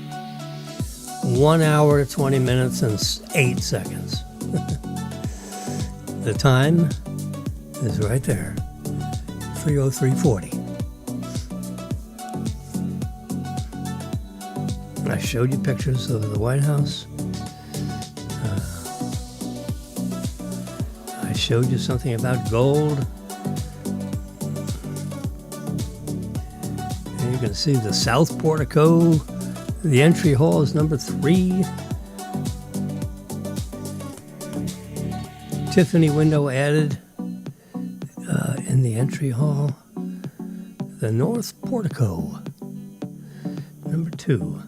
1 hour, 20 minutes, and 8 seconds. The time is right there, 3:03:40. I showed you pictures of the White House. I showed you something about gold. And you can see the south portico. The entry hall is number 3. Tiffany window added in the entry hall. The north portico, number 2.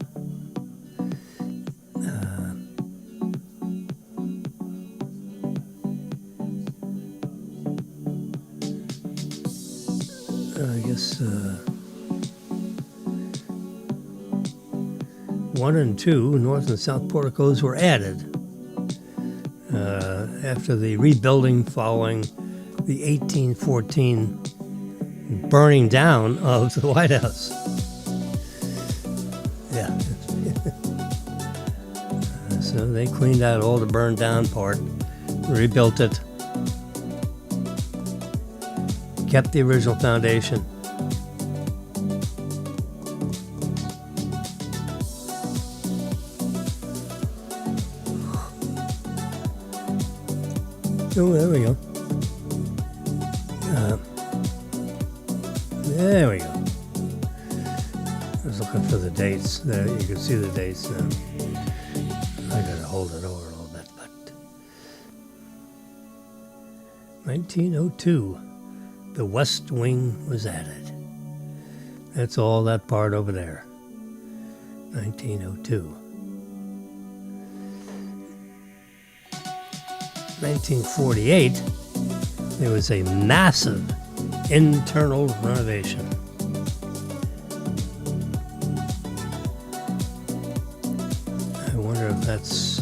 I guess 1 and 2, north and south porticos, were added after the rebuilding following the 1814 burning down of the White House. Yeah. So they cleaned out all the burned down part, rebuilt it, kept the original foundation. Oh, there we go. There we go. I was looking for the dates. There, you can see the dates now. I gotta hold it over a little bit, but 1902, the West Wing was added. That's all that part over there. 1902. 1948, there was a massive internal renovation. I wonder if that's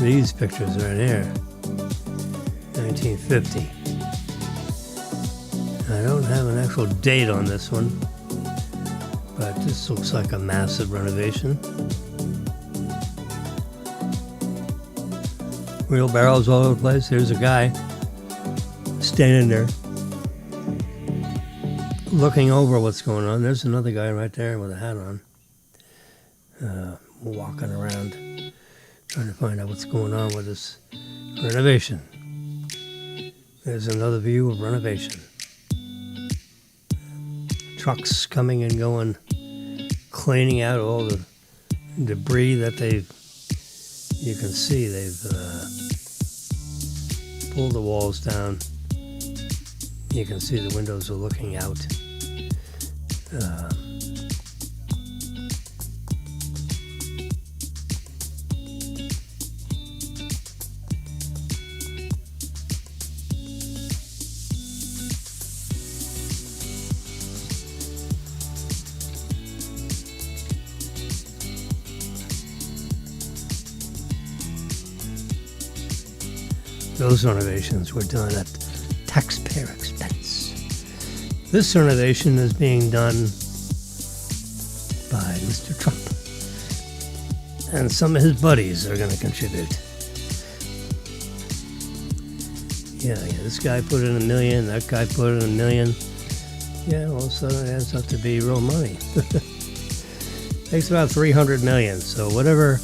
these pictures right here. 1950. I don't have an actual date on this one, but this looks like a massive renovation. Wheelbarrows all over the place. There's a guy standing there looking over what's going on. There's another guy right there with a hat on, walking around trying to find out what's going on with this renovation. There's another view of renovation. Trucks coming and going, cleaning out all the debris that you can see they've pulled the walls down. You can see the windows are looking out. Those renovations were done at taxpayer expense. This renovation is being done by Mr. Trump. And some of his buddies are going to contribute. Yeah, this guy put in $1 million, that guy put in $1 million. Yeah, all of a sudden it adds up to be real money. Takes about $300 million, so whatever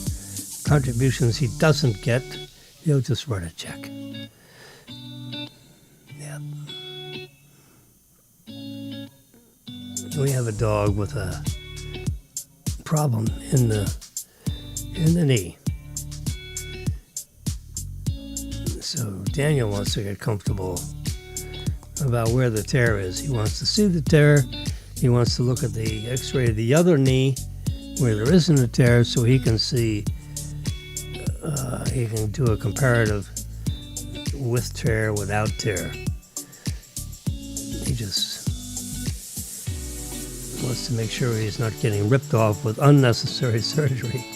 contributions he doesn't get, he'll just write a check. We have a dog with a problem in the knee. So Daniel wants to get comfortable about where the tear is. He wants to see the tear. He wants to look at the x-ray of the other knee where there isn't a tear so he can see, he can do a comparative with tear, without tear. He just wants to make sure he's not getting ripped off with unnecessary surgery.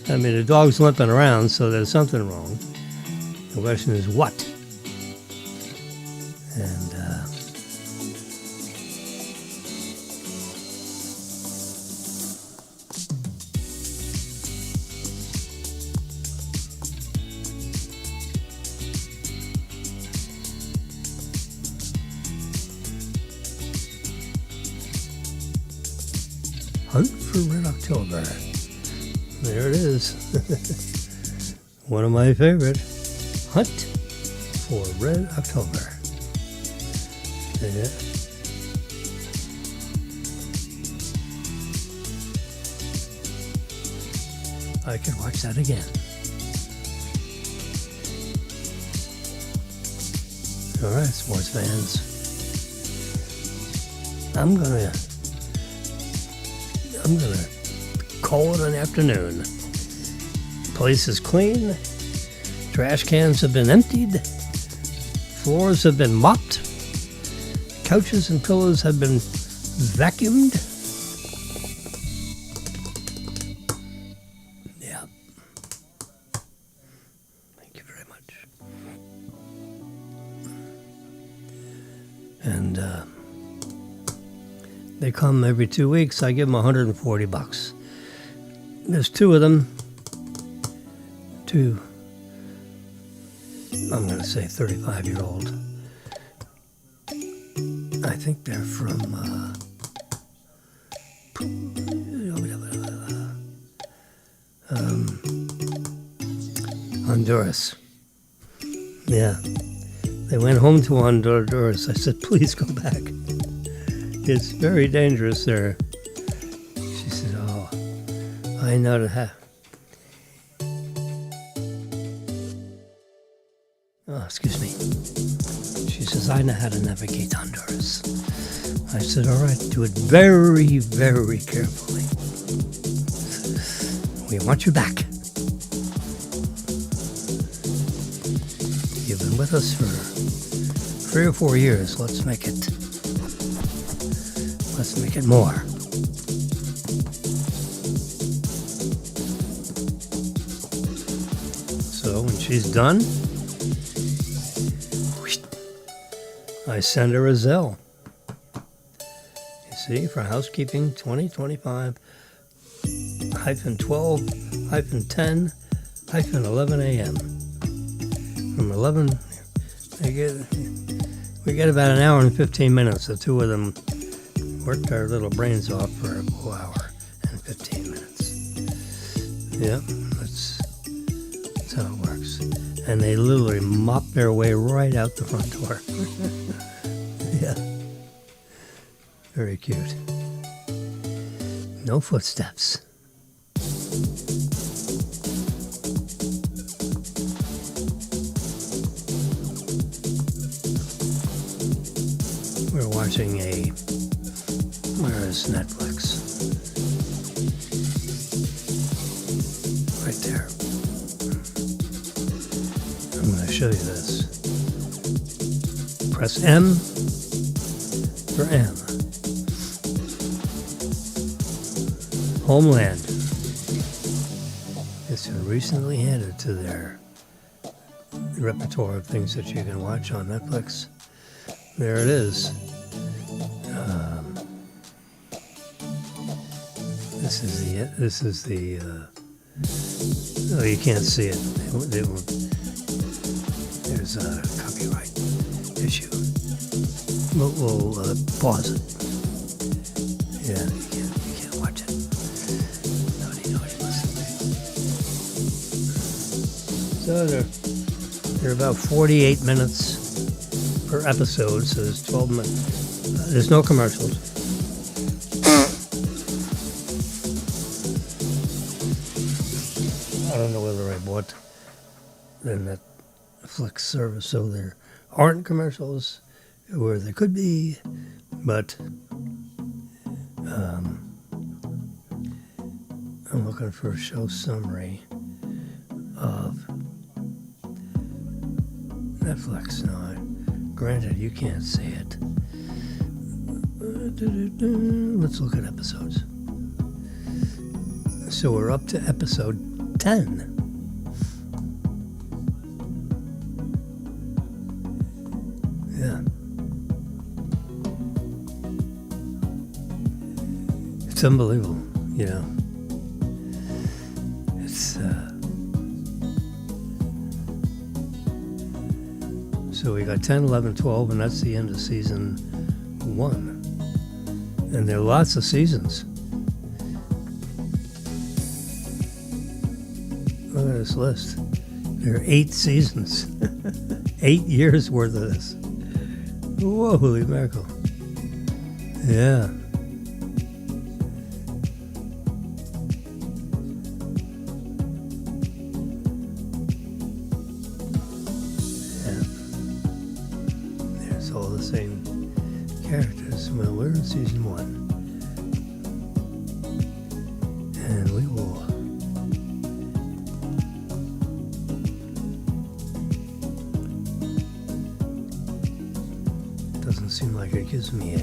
I mean, the dog's limping around, so there's something wrong. The question is what? And Hunt for Red October. There it is. One of my favorite. Hunt for Red October. Yeah. I could watch that again. All right, sports fans. I'm gonna call it an afternoon. Place is clean. Trash cans have been emptied. Floors have been mopped. Couches and pillows have been vacuumed. Yeah. Thank you very much. And they come every 2 weeks. I give them $140. There's two of them. two, I'm going to say 35-year-old. I think they're from Honduras. Yeah. They went home to Honduras. I said, please go back. It's very dangerous there. She said, oh, I know to have. Oh, excuse me. She says, I know how to navigate Honduras. I said, all right, do it very, very carefully. We want you back. You've been with us for 3 or 4 years. Let's make it more. So when she's done, I send her a Zelle. You see, for housekeeping 2025-12-10-11 a.m. From 11, we get about an hour and 15 minutes. The two of them worked our little brains off for a whole hour and 15 minutes. Yep, that's how it works. And they literally mop their way right out the front door. Yeah. Very cute. No footsteps. We're watching where is Netflix? Right there. I'm going to show you this. Press M for M. Homeland. It's been recently added to their repertoire of things that you can watch on Netflix. There it is. This is the. Oh, you can't see it. There's a copyright issue. We'll pause it. Yeah, you can't watch it. Nobody listens. So they're about 48 minutes per episode, so there's 12 minutes. There's no commercials. I don't know whether I bought the Netflix service so there aren't commercials, where there could be, but I'm looking for a show summary of Netflix. Now, granted, you can't see it. Let's look at episodes. So we're up to episode 10. Yeah. It's unbelievable, you know. It's so we got 10, 11, 12, and that's the end of season 1. And there are lots of seasons. Look at this list. There are 8 seasons. 8 years worth of this. Whoa, holy mackerel. Yeah. There's all the same characters. Well, we're in season 1. And we will doesn't seem like it gives me a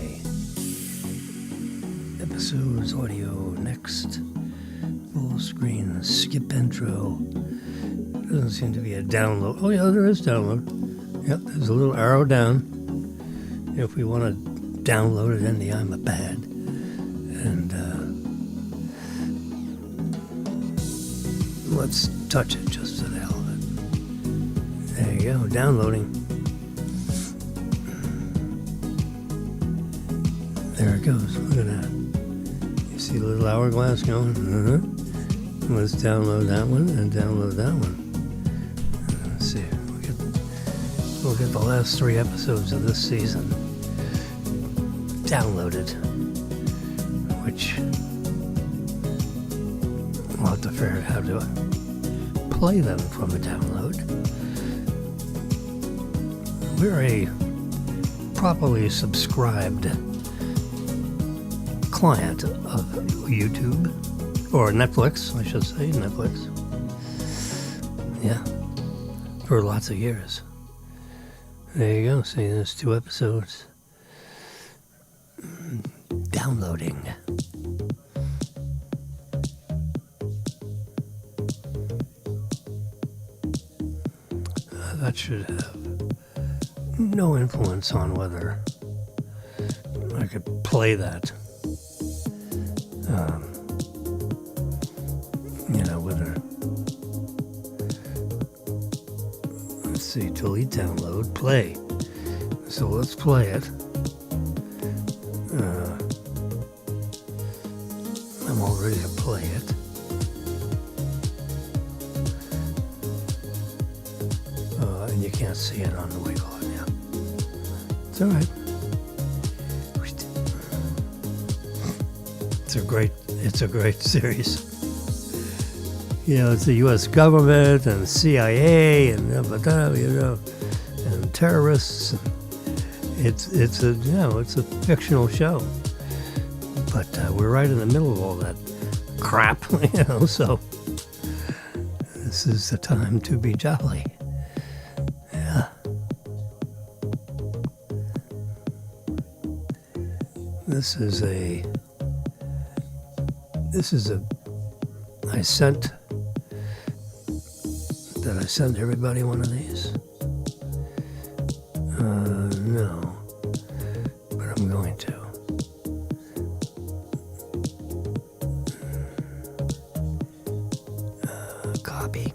episodes audio next full screen skip intro. Doesn't seem to be a download. Oh yeah, there is download. Yep, there's a little arrow down if we want to download it in the iPad. And let's touch it just to that. you go, downloading. There it goes. Look at that. You see the little hourglass going? Let's download that one and download that one. Let's see. We'll get the last 3 episodes of this season downloaded, which we'll have to figure out how to play them from a download. We're a properly subscribed client of YouTube, or Netflix, I should say, Netflix. Yeah, for lots of years. There you go, see, there's 2 episodes. Downloading. That should have no influence on whether I could play that. Whether, let's see, delete, download, play. So let's play it. I'm all ready to play it. And you can't see it on the wiggle. Yeah. It's all right. It's a great series. It's the U.S. government and the CIA and and terrorists. It's a fictional show, but we're right in the middle of all that crap, So this is the time to be jolly. Yeah. This is a. Did I send everybody one of these? No, but I'm going to. Copy.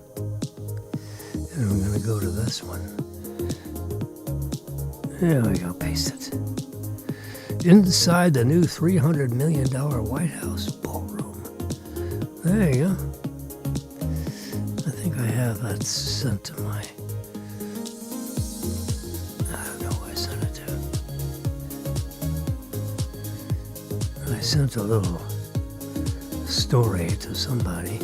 And I'm going to go to this one. There we go, paste it. Inside the new $300 million White House ballroom. There you go. I think I have that sent to my... I don't know who I sent it to. I sent a little story to somebody.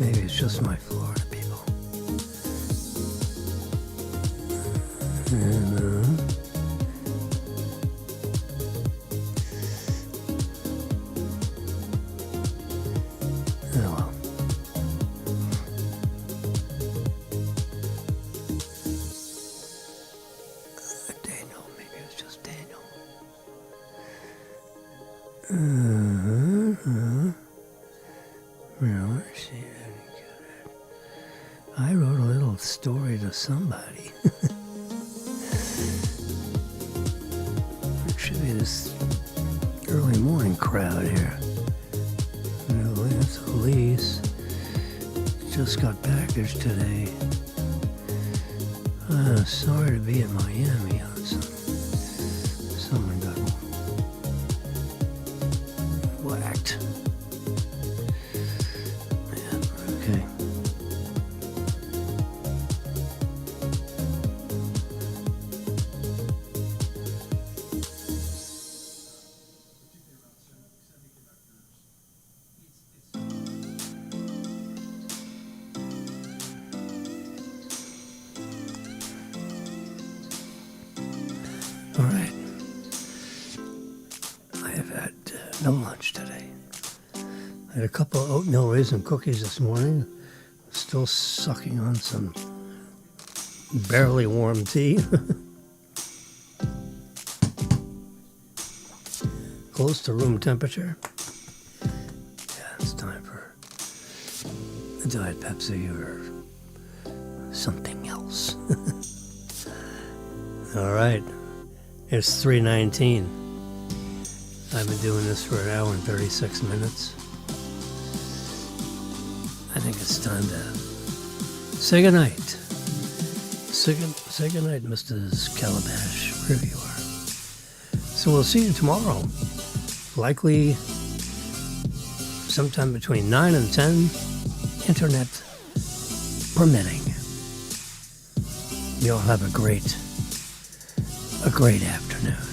Maybe it's just my Florida people. And, Daniel, maybe it was just Daniel. I wrote a little story to somebody. It should be this early morning crowd here. That's Elise. Just got packaged today. Sorry to be in Miami. Someone got whacked. Yeah, okay. All right. I have had no lunch today. I had a couple of oatmeal raisin cookies this morning. Still sucking on some barely warm tea. Close to room temperature. Yeah, it's time for a Diet Pepsi or something else. All right. It's 3:19. I've been doing this for an hour and 36 minutes. I think it's time to say goodnight. Say goodnight, Mr. Calabash, wherever you are. So we'll see you tomorrow. Likely sometime between 9 and 10, internet permitting. You all have a great afternoon.